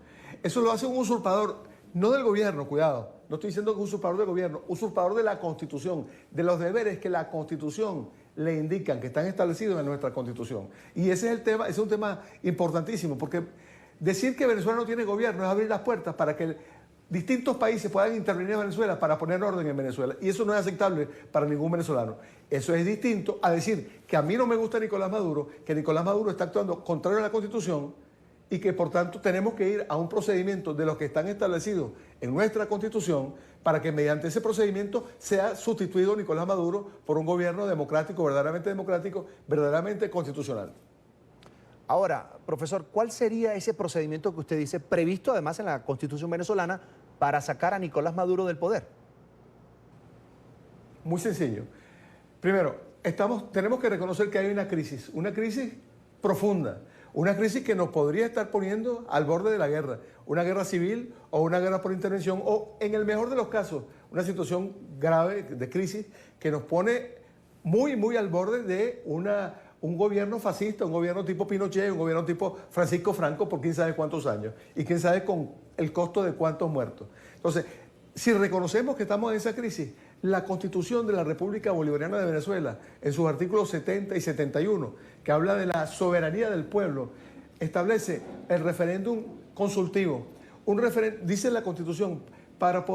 Eso lo hace un usurpador, no del gobierno, cuidado, no estoy diciendo que es usurpador del gobierno, usurpador de la Constitución, de los deberes que la Constitución le indican, que están establecidos en nuestra Constitución. Y ese es el tema, ese es un tema importantísimo, porque decir que Venezuela no tiene gobierno es abrir las puertas para que distintos países puedan intervenir en Venezuela para poner orden en Venezuela. Y eso no es aceptable para ningún venezolano. Eso es distinto a decir que a mí no me gusta Nicolás Maduro, que Nicolás Maduro está actuando contrario a la Constitución y que por tanto tenemos que ir a un procedimiento de los que están establecidos en nuestra Constitución para que mediante ese procedimiento sea sustituido Nicolás Maduro por un gobierno democrático, verdaderamente constitucional. Ahora, profesor, ¿cuál sería ese procedimiento que usted dice, previsto además en la Constitución venezolana, para sacar a Nicolás Maduro del poder? Muy sencillo. Primero, tenemos que reconocer que hay una crisis profunda, una crisis que nos podría estar poniendo al borde de la guerra, una guerra civil o una guerra por intervención, o en el mejor de los casos, una situación grave de crisis que nos pone muy, muy al borde de un gobierno fascista, un gobierno tipo Pinochet, un gobierno tipo Francisco Franco por quién sabe cuántos años y quién sabe con el costo de cuántos muertos. Entonces, si reconocemos que estamos en esa crisis, la Constitución de la República Bolivariana de Venezuela, en sus artículos 70 y 71, que habla de la soberanía del pueblo, establece el referéndum consultivo. Dice la Constitución, para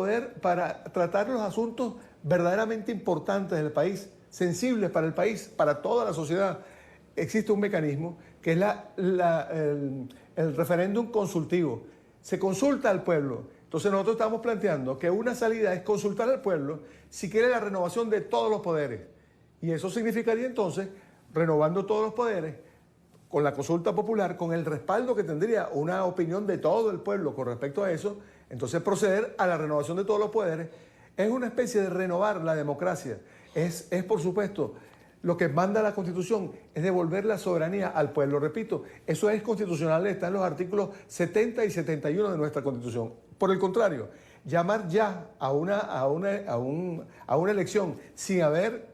tratar los asuntos verdaderamente importantes del país, sensibles para el país, para toda la sociedad, existe un mecanismo que es el referéndum consultivo. Se consulta al pueblo. Entonces nosotros estamos planteando que una salida es consultar al pueblo si quiere la renovación de todos los poderes. Y eso significaría entonces, renovando todos los poderes, con la consulta popular, con el respaldo que tendría una opinión de todo el pueblo con respecto a eso, entonces proceder a la renovación de todos los poderes. Es una especie de renovar la democracia. Es por supuesto, lo que manda la Constitución es devolver la soberanía al pueblo. Repito, eso es constitucional, está en los artículos 70 y 71 de nuestra Constitución. Por el contrario, llamar ya a una elección sin haber,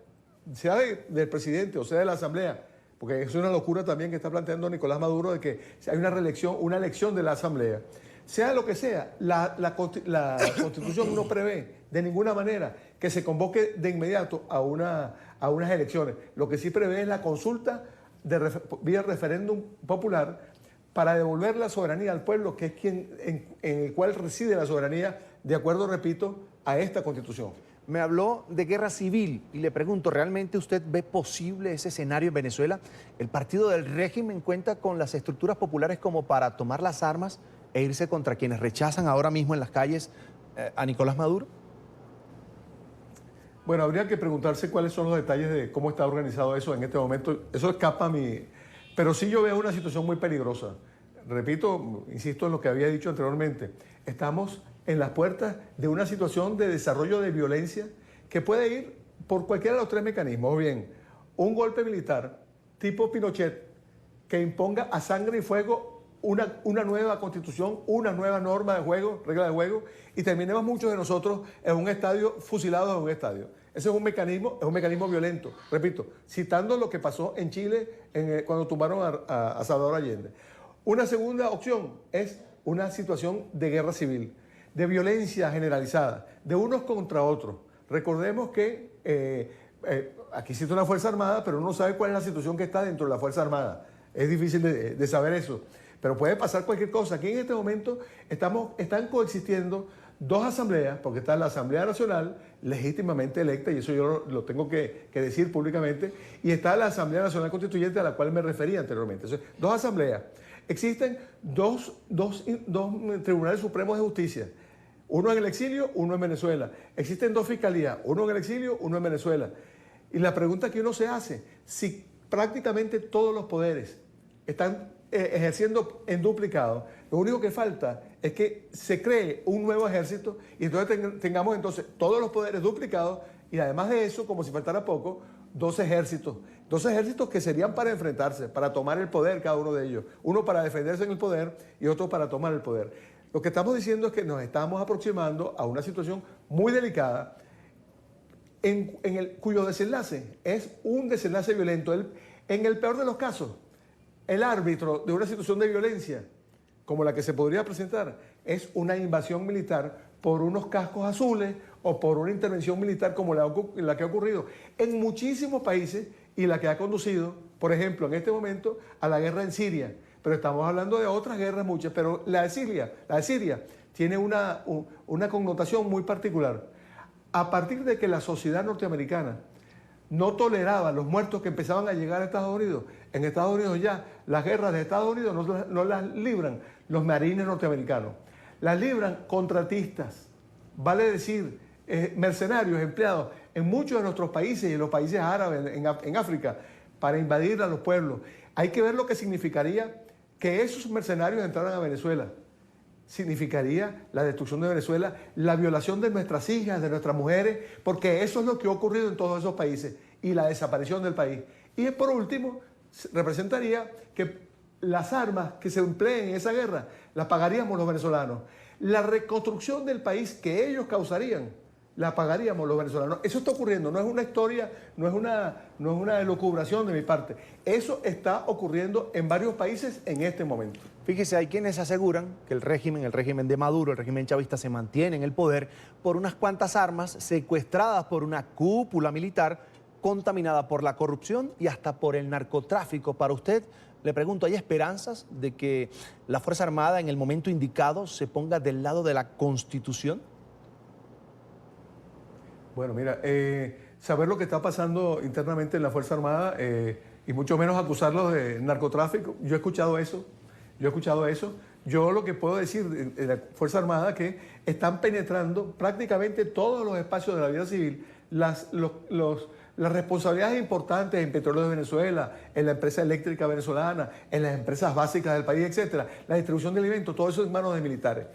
sea del presidente o sea de la Asamblea, porque es una locura también que está planteando Nicolás Maduro de que hay una elección de la Asamblea. Sea lo que sea, la Constitución no prevé de ninguna manera que se convoque de inmediato a unas elecciones. Lo que sí prevé es la consulta vía referéndum popular para devolver la soberanía al pueblo, que es en el cual reside la soberanía, de acuerdo, repito, a esta Constitución. Me habló de guerra civil y le pregunto, ¿realmente usted ve posible ese escenario en Venezuela? ¿El partido del régimen cuenta con las estructuras populares como para tomar las armas e irse contra quienes rechazan ahora mismo en las calles a Nicolás Maduro? Bueno, habría que preguntarse cuáles son los detalles de cómo está organizado eso en este momento. Eso escapa a mí. Pero sí yo veo una situación muy peligrosa. repito, insisto en lo que había dicho anteriormente, estamos en las puertas de una situación de desarrollo de violencia que puede ir por cualquiera de los tres mecanismos, o bien un golpe militar tipo Pinochet que imponga a sangre y fuego una nueva constitución, una nueva norma de juego, regla de juego, y terminemos muchos de nosotros en un estadio, fusilados en un estadio. Ese es un mecanismo violento, repito, citando lo que pasó en Chile cuando tumbaron a Salvador Allende. Una segunda opción es una situación de guerra civil, de violencia generalizada, de unos contra otros. Recordemos que aquí existe una Fuerza Armada, pero uno no sabe cuál es la situación que está dentro de la Fuerza Armada. Es difícil de saber eso, pero puede pasar cualquier cosa. Aquí en este momento están coexistiendo dos asambleas, porque está la Asamblea Nacional legítimamente electa, y eso yo lo tengo que decir públicamente, y está la Asamblea Nacional Constituyente a la cual me refería anteriormente. Entonces, dos asambleas. Existen dos tribunales supremos de justicia, uno en el exilio, uno en Venezuela. Existen dos fiscalías, uno en el exilio, uno en Venezuela. Y la pregunta que uno se hace, si prácticamente todos los poderes están ejerciendo en duplicado, lo único que falta es que se cree un nuevo ejército y entonces tengamos entonces todos los poderes duplicados y además de eso, como si faltara poco, dos ejércitos que serían para enfrentarse, para tomar el poder cada uno de ellos, uno para defenderse en el poder y otro para tomar el poder. Lo que estamos diciendo es que nos estamos aproximando a una situación muy delicada cuyo desenlace es un desenlace violento. En el peor de los casos, el árbitro de una situación de violencia como la que se podría presentar es una invasión militar por unos cascos azules o por una intervención militar como la que ha ocurrido en muchísimos países y la que ha conducido, por ejemplo, en este momento, a la guerra en Siria. Pero estamos hablando de otras guerras muchas, pero la de Siria tiene una connotación muy particular. A partir de que la sociedad norteamericana no toleraba los muertos que empezaban a llegar a Estados Unidos, en Estados Unidos ya las guerras de Estados Unidos no las libran los marines norteamericanos, las libran contratistas, vale decir, mercenarios empleados en muchos de nuestros países y en los países árabes, en África, para invadir a los pueblos. Hay que ver lo que significaría que esos mercenarios entraran a Venezuela. Significaría la destrucción de Venezuela, la violación de nuestras hijas, de nuestras mujeres, porque eso es lo que ha ocurrido en todos esos países, y la desaparición del país. Y por último, representaría que las armas que se empleen en esa guerra las pagaríamos los venezolanos. La reconstrucción del país que ellos causarían la pagaríamos los venezolanos. Eso está ocurriendo, no es una historia, no es una elucubración de mi parte. Eso está ocurriendo en varios países en este momento. Fíjese, hay quienes aseguran que el régimen de Maduro, el régimen chavista, se mantiene en el poder por unas cuantas armas secuestradas por una cúpula militar contaminada por la corrupción y hasta por el narcotráfico. Para usted, le pregunto, ¿hay esperanzas de que la Fuerza Armada en el momento indicado se ponga del lado de la Constitución? Bueno, mira, saber lo que está pasando internamente en la Fuerza Armada y mucho menos acusarlos de narcotráfico, yo he escuchado eso. Yo lo que puedo decir de la Fuerza Armada es que están penetrando prácticamente todos los espacios de la vida civil, las responsabilidades importantes en Petróleos de Venezuela, en la empresa eléctrica venezolana, en las empresas básicas del país, etcétera, la distribución de alimentos, todo eso en manos de militares.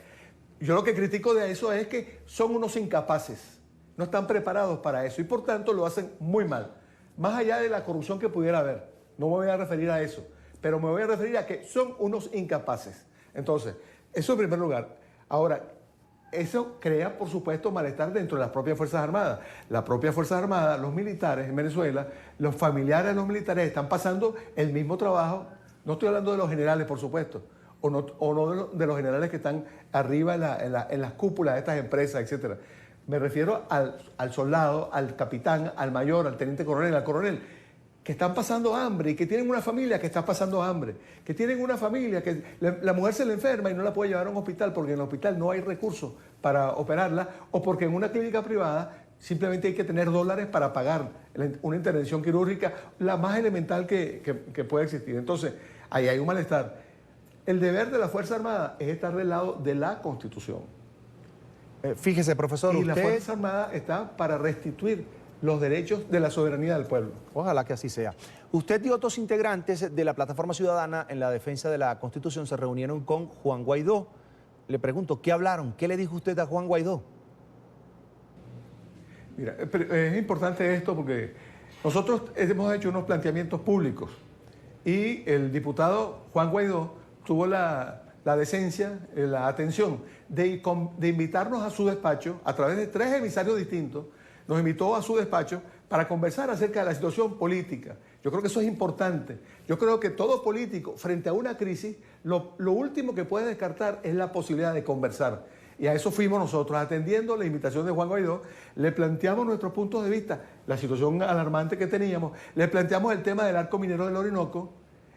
Yo lo que critico de eso es que son unos incapaces, no están preparados para eso y por tanto lo hacen muy mal. Más allá de la corrupción que pudiera haber, no me voy a referir a eso, pero me voy a referir a que son unos incapaces. Entonces, eso en primer lugar. Ahora, eso crea, por supuesto, malestar dentro de las propias Fuerzas Armadas. Las propias Fuerzas Armadas, los militares en Venezuela, los familiares de los militares están pasando el mismo trabajo. No estoy hablando de los generales, por supuesto, o no de los generales que están arriba en las cúpulas de estas empresas, etcétera. Me refiero al soldado, al capitán, al mayor, al teniente coronel, al coronel, que están pasando hambre y que tienen una familia que está pasando hambre, que tienen una familia que la mujer se le enferma y no la puede llevar a un hospital porque en el hospital no hay recursos para operarla o porque en una clínica privada simplemente hay que tener dólares para pagar una intervención quirúrgica, la más elemental que puede existir. Entonces, ahí hay un malestar. El deber de la Fuerza Armada es estar del lado de la Constitución. Fíjese, profesor, y usted... la Fuerza Armada está para restituir los derechos de la soberanía del pueblo. Ojalá que así sea. Usted y otros integrantes de la Plataforma Ciudadana en la defensa de la Constitución se reunieron con Juan Guaidó. Le pregunto, ¿qué hablaron? ¿Qué le dijo usted a Juan Guaidó? Mira, es importante esto porque nosotros hemos hecho unos planteamientos públicos y el diputado Juan Guaidó tuvo la decencia, la atención de invitarnos a su despacho a través de 3 emisarios distintos. Nos invitó a su despacho para conversar acerca de la situación política. Yo creo que eso es importante. Yo creo que todo político, frente a una crisis, lo último que puede descartar es la posibilidad de conversar. Y a eso fuimos nosotros, atendiendo la invitación de Juan Guaidó, le planteamos nuestros puntos de vista, la situación alarmante que teníamos, le planteamos el tema del arco minero del Orinoco,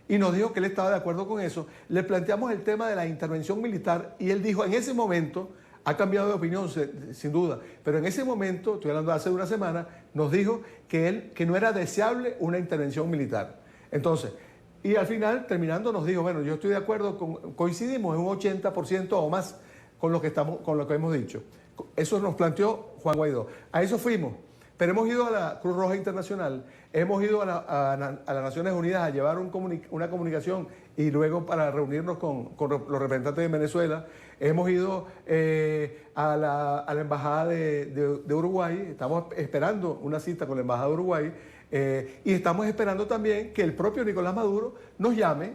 y nos dijo que él estaba de acuerdo con eso, le planteamos el tema de la intervención militar, y él dijo, en ese momento, ha cambiado de opinión, sin duda, pero en ese momento, estoy hablando de hace una semana, nos dijo que no era deseable una intervención militar. Entonces, y al final, terminando, nos dijo, bueno, yo estoy de acuerdo, coincidimos en un 80% o más con lo que hemos dicho. Eso nos planteó Juan Guaidó. A eso fuimos, pero hemos ido a la Cruz Roja Internacional, hemos ido a las Naciones Unidas a llevar una comunicación y luego para reunirnos con los representantes de Venezuela. Hemos ido a la Embajada de Uruguay, estamos esperando una cita con la Embajada de Uruguay y estamos esperando también que el propio Nicolás Maduro nos llame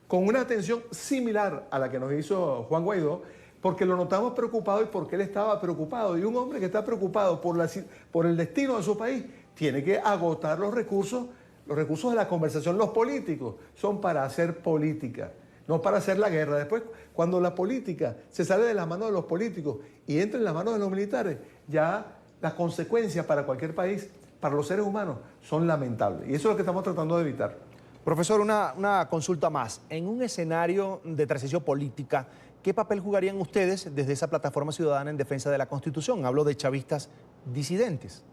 con una atención similar a la que nos hizo Juan Guaidó, porque lo notamos preocupado y porque él estaba preocupado. Y un hombre que está preocupado por el destino de su país tiene que agotar los recursos de la conversación. Los políticos son para hacer política, no para hacer la guerra. Después, cuando la política se sale de las manos de los políticos y entra en las manos de los militares, ya las consecuencias para cualquier país, para los seres humanos, son lamentables. Y eso es lo que estamos tratando de evitar. Profesor, una consulta más. En un escenario de transición política, ¿qué papel jugarían ustedes desde esa Plataforma Ciudadana en defensa de la Constitución? Hablo de chavistas disidentes.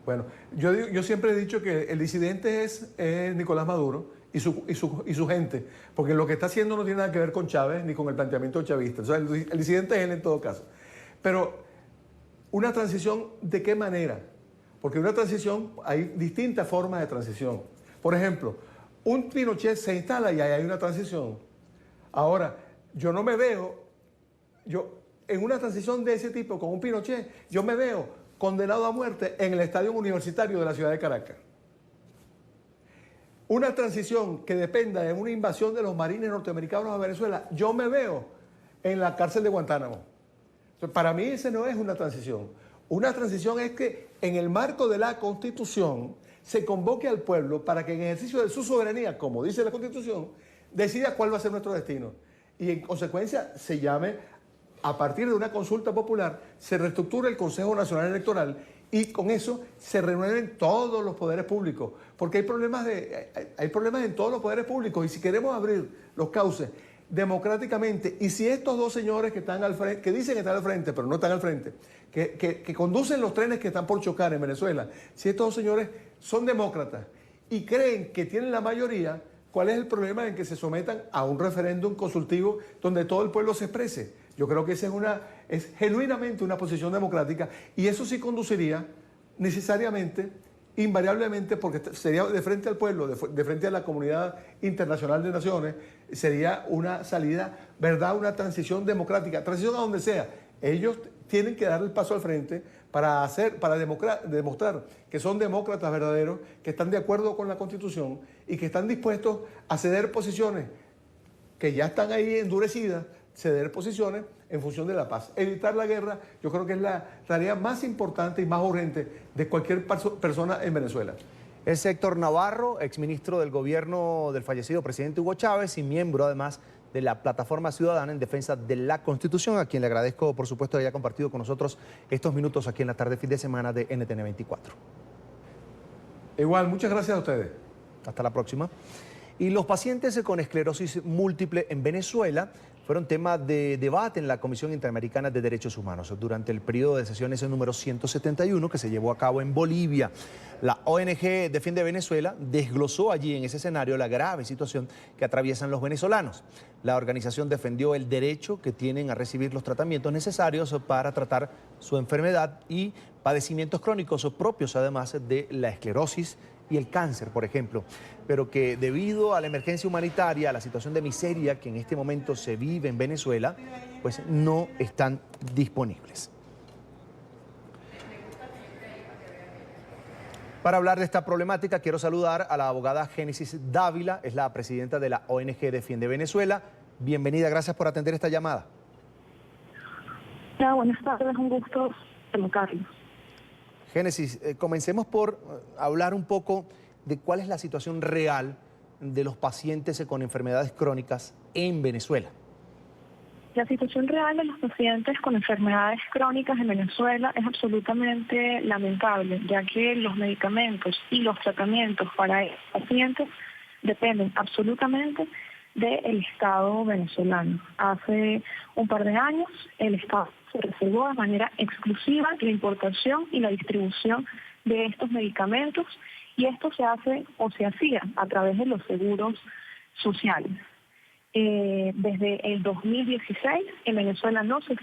Bueno, yo siempre he dicho que el disidente es Nicolás Maduro y su gente, porque lo que está haciendo no tiene nada que ver con Chávez ni con el planteamiento chavista. O sea, el disidente es él en todo caso. Pero, ¿una transición de qué manera? Porque una transición, hay distintas formas de transición. Por ejemplo, un Pinochet se instala y ahí hay una transición. Ahora, yo no me veo, en una transición de ese tipo con un Pinochet, yo me veo condenado a muerte en el estadio universitario de la ciudad de Caracas. Una transición que dependa de una invasión de los marines norteamericanos a Venezuela, yo me veo en la cárcel de Guantánamo. Entonces, para mí esa no es una transición. Una transición es que en el marco de la Constitución se convoque al pueblo para que en ejercicio de su soberanía, como dice la Constitución, decida cuál va a ser nuestro destino. Y en consecuencia se llame, a partir de una consulta popular, se reestructure el Consejo Nacional Electoral y con eso se renueven todos los poderes públicos. Porque hay problemas en todos los poderes públicos y si queremos abrir los cauces democráticamente, y si estos dos señores que están al frente, que dicen que están al frente, pero no están al frente, que conducen los trenes que están por chocar en Venezuela, si estos dos señores son demócratas y creen que tienen la mayoría, ¿cuál es el problema en que se sometan a un referéndum consultivo donde todo el pueblo se exprese? Yo creo que esa es genuinamente una posición democrática y eso sí conduciría necesariamente, invariablemente, porque sería de frente al pueblo, de frente a la comunidad internacional de naciones, sería una salida, ¿verdad? Una transición democrática, transición a donde sea. Ellos tienen que dar el paso al frente para demostrar que son demócratas verdaderos, que están de acuerdo con la Constitución y que están dispuestos a ceder posiciones que ya están ahí endurecidas, ceder posiciones en función de la paz. Evitar la guerra, yo creo que es la tarea más importante y más urgente de cualquier persona en Venezuela. Es Héctor Navarro, exministro del gobierno del fallecido presidente Hugo Chávez y miembro además de la Plataforma Ciudadana en Defensa de la Constitución, a quien le agradezco, por supuesto, que haya compartido con nosotros estos minutos aquí en la tarde, fin de semana de NTN 24. Igual, muchas gracias a ustedes. Hasta la próxima. Y los pacientes con esclerosis múltiple en Venezuela fueron tema de debate en la Comisión Interamericana de Derechos Humanos durante el periodo de sesiones número 171 que se llevó a cabo en Bolivia. La ONG Defiende Venezuela desglosó allí en ese escenario la grave situación que atraviesan los venezolanos. La organización defendió el derecho que tienen a recibir los tratamientos necesarios para tratar su enfermedad y padecimientos crónicos propios, además de la esclerosis y el cáncer, por ejemplo, pero que debido a la emergencia humanitaria, a la situación de miseria que en este momento se vive en Venezuela, pues no están disponibles. Para hablar de esta problemática, quiero saludar a la abogada Génesis Dávila, es la presidenta de la ONG Defiende Venezuela. Bienvenida, gracias por atender esta llamada. Buenas tardes, un gusto, Carlos. Génesis, comencemos por hablar un poco de cuál es la situación real de los pacientes con enfermedades crónicas en Venezuela. La situación real de los pacientes con enfermedades crónicas en Venezuela es absolutamente lamentable, ya que los medicamentos y los tratamientos para estos pacientes dependen absolutamente del Estado venezolano. Hace un par de años el Estado se reservó de manera exclusiva la importación y la distribución de estos medicamentos y esto se hace o se hacía a través de los seguros sociales. Desde el 2016 en Venezuela no se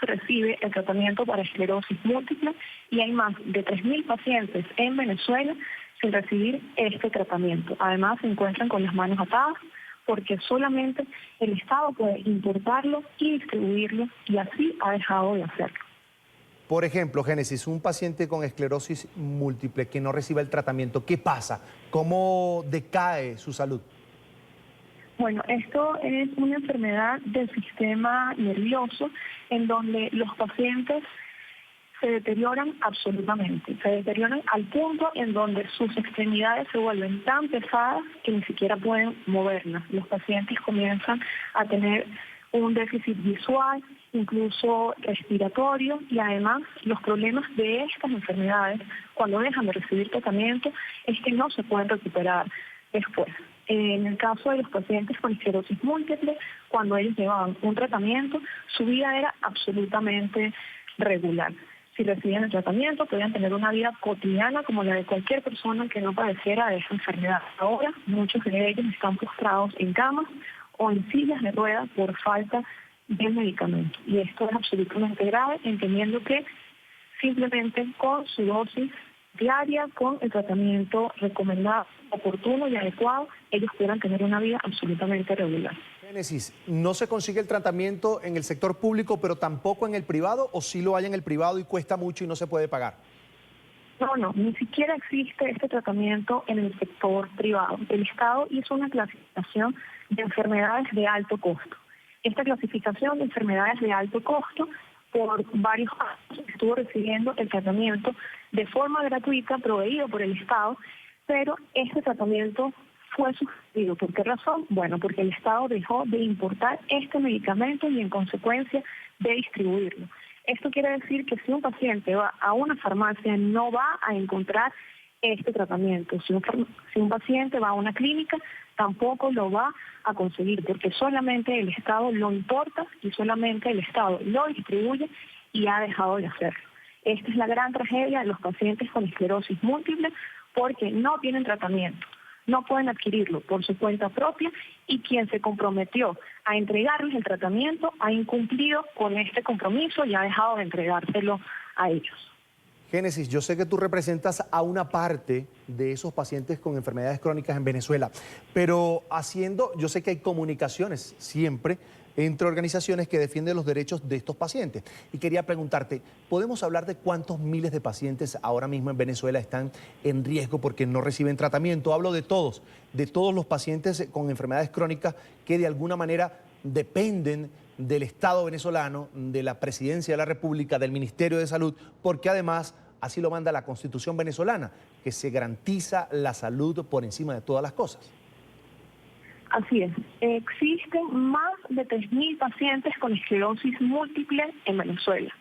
recibe el tratamiento para esclerosis múltiple y hay más de 3.000 pacientes en Venezuela sin recibir este tratamiento. Además se encuentran con las manos atadas porque solamente el Estado puede importarlo y distribuirlo y así ha dejado de hacerlo. Por ejemplo, Génesis, un paciente con esclerosis múltiple que no reciba el tratamiento, ¿qué pasa? ¿Cómo decae su salud? Bueno, esto es una enfermedad del sistema nervioso en donde los pacientes se deterioran absolutamente, se deterioran al punto en donde sus extremidades se vuelven tan pesadas que ni siquiera pueden moverlas. Los pacientes comienzan a tener un déficit visual, incluso respiratorio, y además los problemas de estas enfermedades, cuando dejan de recibir tratamiento, es que no se pueden recuperar después. En el caso de los pacientes con esclerosis múltiple, cuando ellos llevaban un tratamiento, su vida era absolutamente regular. Si recibían el tratamiento, podían tener una vida cotidiana como la de cualquier persona que no padeciera de esa enfermedad. Ahora, muchos de ellos están postrados en camas o en sillas de ruedas por falta de medicamento. Y esto es absolutamente grave, entendiendo que simplemente con su dosis diaria, con el tratamiento recomendado, oportuno y adecuado, ellos puedan tener una vida absolutamente regular. Génesis, ¿no se consigue el tratamiento en el sector público, pero tampoco en el privado, o sí lo hay en el privado y cuesta mucho y no se puede pagar? No, ni siquiera existe este tratamiento en el sector privado. El Estado hizo una clasificación de enfermedades de alto costo. Esta clasificación de enfermedades de alto costo por varios años estuvo recibiendo el tratamiento de forma gratuita proveído por el Estado, pero este tratamiento fue suspendido. ¿Por qué razón? Bueno, porque el Estado dejó de importar este medicamento y en consecuencia de distribuirlo. Esto quiere decir que si un paciente va a una farmacia no va a encontrar este tratamiento. Si un paciente va a una clínica tampoco lo va a conseguir porque solamente el Estado lo importa y solamente el Estado lo distribuye y ha dejado de hacerlo. Esta es la gran tragedia de los pacientes con esclerosis múltiple porque no tienen tratamiento. No pueden adquirirlo por su cuenta propia y quien se comprometió a entregarles el tratamiento ha incumplido con este compromiso y ha dejado de entregárselo a ellos. Génesis, yo sé que tú representas a una parte de esos pacientes con enfermedades crónicas en Venezuela, pero yo sé que hay comunicaciones siempre entre organizaciones que defienden los derechos de estos pacientes. Y quería preguntarte, ¿podemos hablar de cuántos miles de pacientes ahora mismo en Venezuela están en riesgo porque no reciben tratamiento? Hablo de todos los pacientes con enfermedades crónicas que de alguna manera dependen del Estado venezolano, de la Presidencia de la República, del Ministerio de Salud, porque además así lo manda la Constitución venezolana, que se garantiza la salud por encima de todas las cosas. Así es. Existen más de 3.000 pacientes con esclerosis múltiple en Venezuela.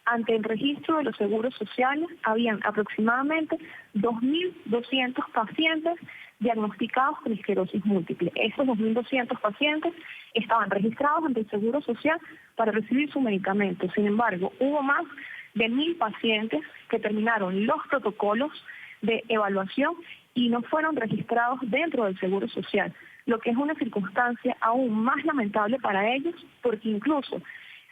ante el registro de los seguros sociales, habían aproximadamente 2.200 pacientes diagnosticados con esclerosis múltiple. Estos 2.200 pacientes estaban registrados ante el Seguro Social para recibir su medicamento. Sin embargo, hubo más de 1.000 pacientes que terminaron los protocolos de evaluación y no fueron registrados dentro del Seguro Social, lo que es una circunstancia aún más lamentable para ellos, porque incluso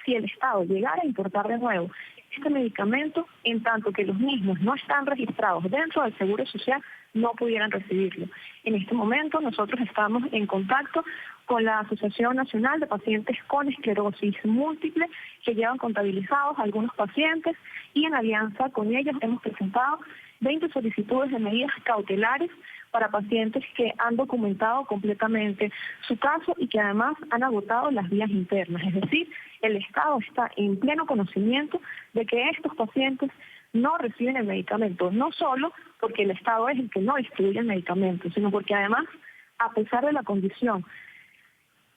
si el Estado llegara a importar de nuevo este medicamento, en tanto que los mismos no están registrados dentro del Seguro Social, no pudieran recibirlo. En este momento nosotros estamos en contacto con la Asociación Nacional de Pacientes con Esclerosis Múltiple, que llevan contabilizados algunos pacientes, y en alianza con ellos hemos presentado 20 solicitudes de medidas cautelares para pacientes que han documentado completamente su caso y que además han agotado las vías internas. Es decir, el Estado está en pleno conocimiento de que estos pacientes no reciben el medicamento, no solo porque el Estado es el que no distribuye el medicamento, sino porque además, a pesar de la condición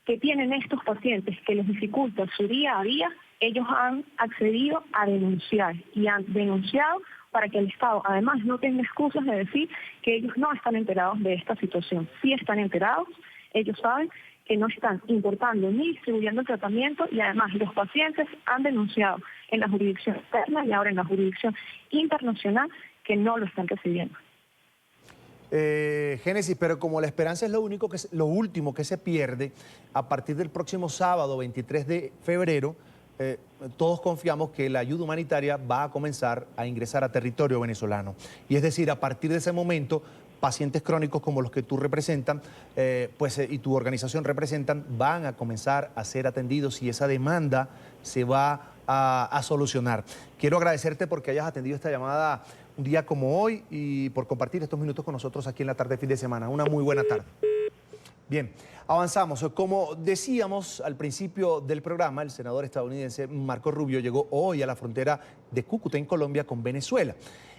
que tienen estos pacientes que les dificulta su día a día, ellos han accedido a denunciar y han denunciado para que el Estado además no tenga excusas de decir que ellos no están enterados de esta situación. Sí están enterados, ellos saben que no están importando ni distribuyendo el tratamiento, y además los pacientes han denunciado en la jurisdicción externa y ahora en la jurisdicción internacional que no lo están recibiendo. Génesis, pero como la esperanza es lo último que se pierde, a partir del próximo sábado 23 de febrero, todos confiamos que la ayuda humanitaria va a comenzar a ingresar a territorio venezolano. Y es decir, a partir de ese momento, pacientes crónicos como los que tú representan, y tu organización representan, van a comenzar a ser atendidos y esa demanda se va a solucionar. Quiero agradecerte porque hayas atendido esta llamada un día como hoy y por compartir estos minutos con nosotros aquí en la tarde de fin de semana. Una muy buena tarde. Bien, avanzamos. Como decíamos al principio del programa, el senador estadounidense Marco Rubio llegó hoy a la frontera de Cúcuta, en Colombia, con Venezuela,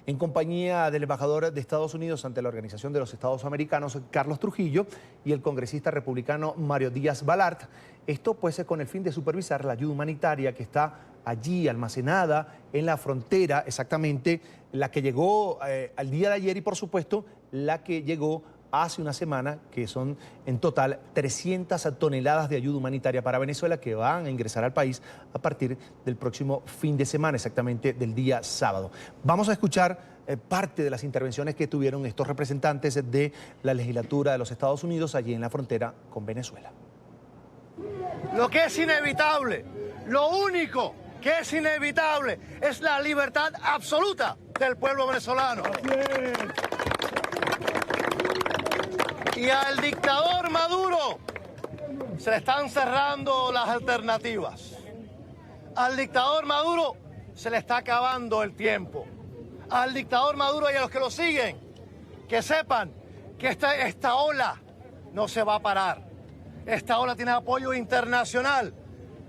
en compañía del embajador de Estados Unidos ante la Organización de los Estados Americanos, Carlos Trujillo, y el congresista republicano Mario Díaz Balart. Esto pues con el fin de supervisar la ayuda humanitaria que está allí almacenada en la frontera, exactamente la que llegó al día de ayer y por supuesto la que llegó hace una semana, que son en total 300 toneladas de ayuda humanitaria para Venezuela que van a ingresar al país a partir del próximo fin de semana, exactamente del día sábado. Vamos a escuchar parte de las intervenciones que tuvieron estos representantes de la legislatura de los Estados Unidos allí en la frontera con Venezuela. Lo que es inevitable, lo único que es inevitable es la libertad absoluta del pueblo venezolano. Y al dictador Maduro se le están cerrando las alternativas. Al dictador Maduro se le está acabando el tiempo. Al dictador Maduro y a los que lo siguen, que sepan que esta ola no se va a parar. Esta ola tiene apoyo internacional,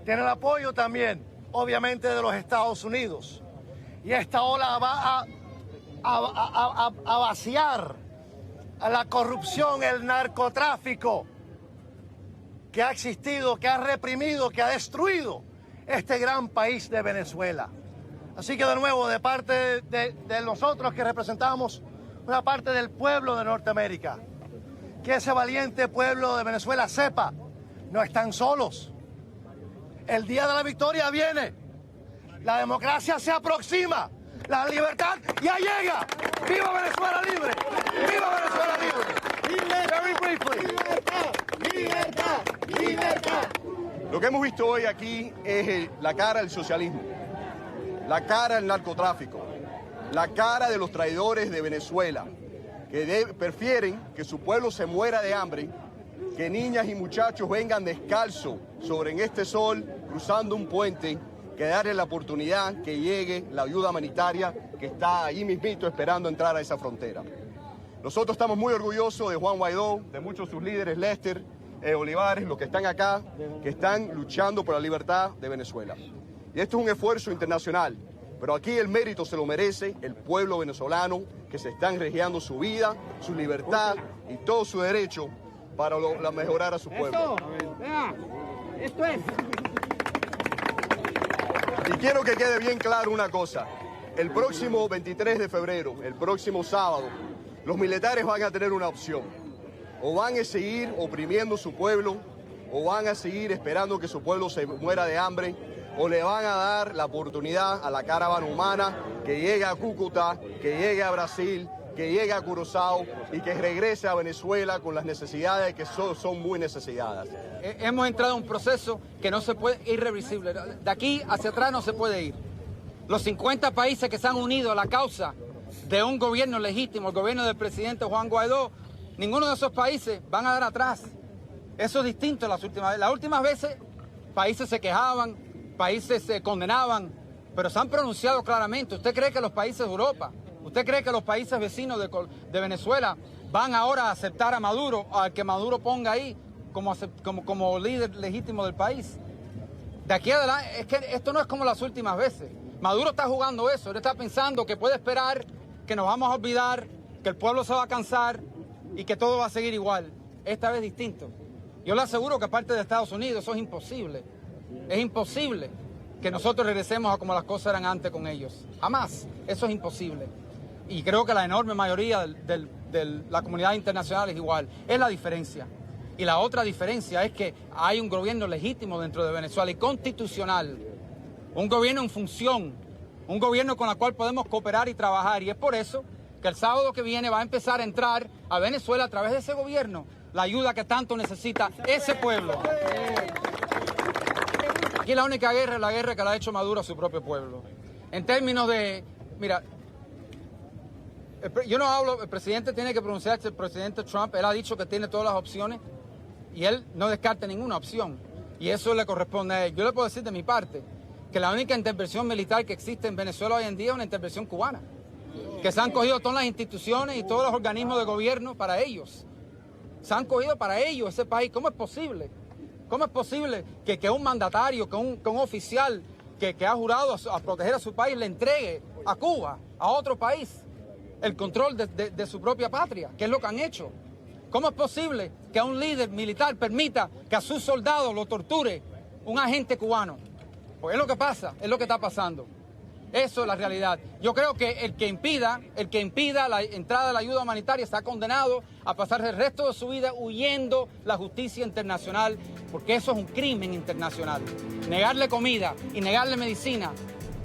tiene el apoyo también, obviamente, de los Estados Unidos. Y esta ola va a vaciar a la corrupción, el narcotráfico que ha existido, que ha reprimido, que ha destruido este gran país de Venezuela. Así que de nuevo, de parte de nosotros que representamos una parte del pueblo de Norteamérica, que ese valiente pueblo de Venezuela sepa, no están solos. El día de la victoria viene, la democracia se aproxima, la libertad ya llega. ¡Viva Venezuela libre! ¡Viva Venezuela libre! ¡Libertad! ¡Libertad! ¡Libertad! Lo que hemos visto hoy aquí es la cara del socialismo, la cara del narcotráfico, la cara de los traidores de Venezuela, que prefieren que su pueblo se muera de hambre, que niñas y muchachos vengan descalzos sobre este sol, cruzando un puente, que darle la oportunidad que llegue la ayuda humanitaria que está ahí mismito esperando entrar a esa frontera. Nosotros estamos muy orgullosos de Juan Guaidó, de muchos de sus líderes, Lester, Olivares, los que están acá, que están luchando por la libertad de Venezuela. Y esto es un esfuerzo internacional, pero aquí el mérito se lo merece el pueblo venezolano, que se están regiando su vida, su libertad y todo su derecho para mejorar a su pueblo. Esto es. Y quiero que quede bien claro una cosa. El próximo 23 de febrero, el próximo sábado, los militares van a tener una opción. O van a seguir oprimiendo su pueblo, o van a seguir esperando que su pueblo se muera de hambre, o le van a dar la oportunidad a la caravana humana que llegue a Cúcuta, que llegue a Brasil, que llegue a Curazao y que regrese a Venezuela con las necesidades que son muy necesitadas. Hemos entrado en un proceso que no se puede, irreversible. De aquí hacia atrás no se puede ir. Los 50 países que se han unido a la causa de un gobierno legítimo, el gobierno del presidente Juan Guaidó, ninguno de esos países van a dar atrás. Eso es distinto las últimas veces. Las últimas veces países se quejaban, países se condenaban, pero se han pronunciado claramente. ¿Usted cree que los países de Europa, usted cree que los países vecinos de Venezuela van ahora a aceptar a Maduro, al que Maduro ponga ahí como líder legítimo del país? De aquí adelante, es que esto no es como las últimas veces. Maduro está jugando eso, él está pensando que puede esperar, que nos vamos a olvidar, que el pueblo se va a cansar y que todo va a seguir igual. Esta vez distinto. Yo le aseguro que aparte de Estados Unidos eso es imposible. Es imposible que nosotros regresemos a como las cosas eran antes con ellos. Jamás. Eso es imposible. Y creo que la enorme mayoría de la comunidad internacional es igual. Es la diferencia. Y la otra diferencia es que hay un gobierno legítimo dentro de Venezuela y constitucional. Un gobierno en función. Un gobierno con el cual podemos cooperar y trabajar. Y es por eso que el sábado que viene va a empezar a entrar a Venezuela a través de ese gobierno la ayuda que tanto necesita ese pueblo. Aquí la única guerra es la guerra que le ha hecho Maduro a su propio pueblo. En términos de, mira, yo no hablo, el presidente tiene que pronunciarse, el presidente Trump, él ha dicho que tiene todas las opciones y él no descarta ninguna opción. Y eso le corresponde a él. Yo le puedo decir de mi parte que la única intervención militar que existe en Venezuela hoy en día es una intervención cubana. Que se han cogido todas las instituciones y todos los organismos de gobierno para ellos. Se han cogido para ellos ese país. ¿Cómo es posible? ¿Cómo es posible que un mandatario, que un oficial que ha jurado a proteger a su país le entregue a Cuba, a otro país, el control de su propia patria? ¿Qué es lo que han hecho? ¿Cómo es posible que a un líder militar permita que a sus soldados lo torture un agente cubano? Pues es lo que pasa, es lo que está pasando. Eso es la realidad. Yo creo que el que impida la entrada de la ayuda humanitaria está condenado a pasar el resto de su vida huyendo la justicia internacional, porque eso es un crimen internacional. Negarle comida y negarle medicina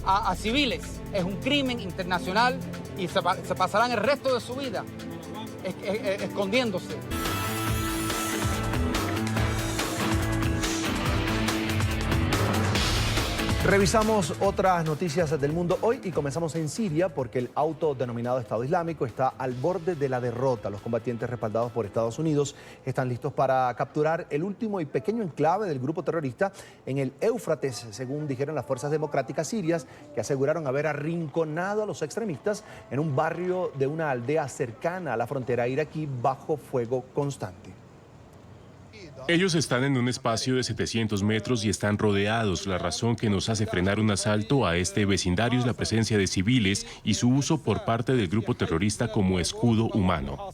a civiles es un crimen internacional y se pasarán el resto de su vida escondiéndose. Revisamos otras noticias del mundo hoy y comenzamos en Siria porque el autodenominado Estado Islámico está al borde de la derrota. Los combatientes respaldados por Estados Unidos están listos para capturar el último y pequeño enclave del grupo terrorista en el Éufrates, según dijeron las fuerzas democráticas sirias, que aseguraron haber arrinconado a los extremistas en un barrio de una aldea cercana a la frontera iraquí bajo fuego constante. Ellos están en un espacio de 700 metros y están rodeados. La razón que nos hace frenar un asalto a este vecindario es la presencia de civiles y su uso por parte del grupo terrorista como escudo humano.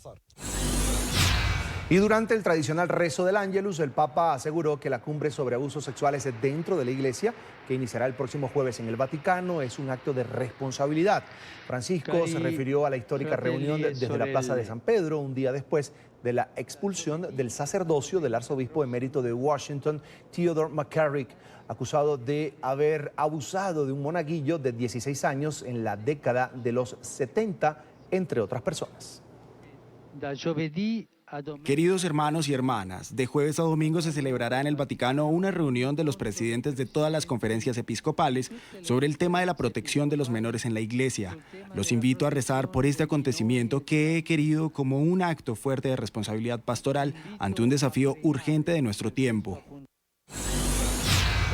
Y durante el tradicional rezo del Ángelus, el Papa aseguró que la cumbre sobre abusos sexuales dentro de la Iglesia, que iniciará el próximo jueves en el Vaticano, es un acto de responsabilidad. Francisco se refirió a la histórica reunión desde la Plaza de San Pedro, un día después de la expulsión del sacerdocio del arzobispo emérito de Washington, Theodore McCarrick, acusado de haber abusado de un monaguillo de 16 años en la década de los 70, entre otras personas. Queridos hermanos y hermanas, de jueves a domingo se celebrará en el Vaticano una reunión de los presidentes de todas las conferencias episcopales sobre el tema de la protección de los menores en la Iglesia. Los invito a rezar por este acontecimiento que he querido como un acto fuerte de responsabilidad pastoral ante un desafío urgente de nuestro tiempo.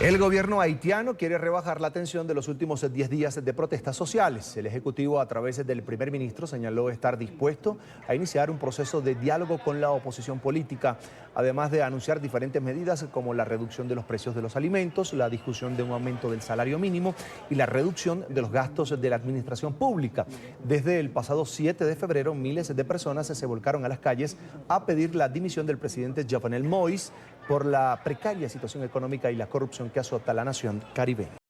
El gobierno haitiano quiere rebajar la tensión de los últimos 10 días de protestas sociales. El Ejecutivo, a través del primer ministro, señaló estar dispuesto a iniciar un proceso de diálogo con la oposición política, además de anunciar diferentes medidas como la reducción de los precios de los alimentos, la discusión de un aumento del salario mínimo y la reducción de los gastos de la administración pública. Desde el pasado 7 de febrero, miles de personas se volcaron a las calles a pedir la dimisión del presidente Jovenel Moïse por la precaria situación económica y la corrupción que azota la nación caribeña.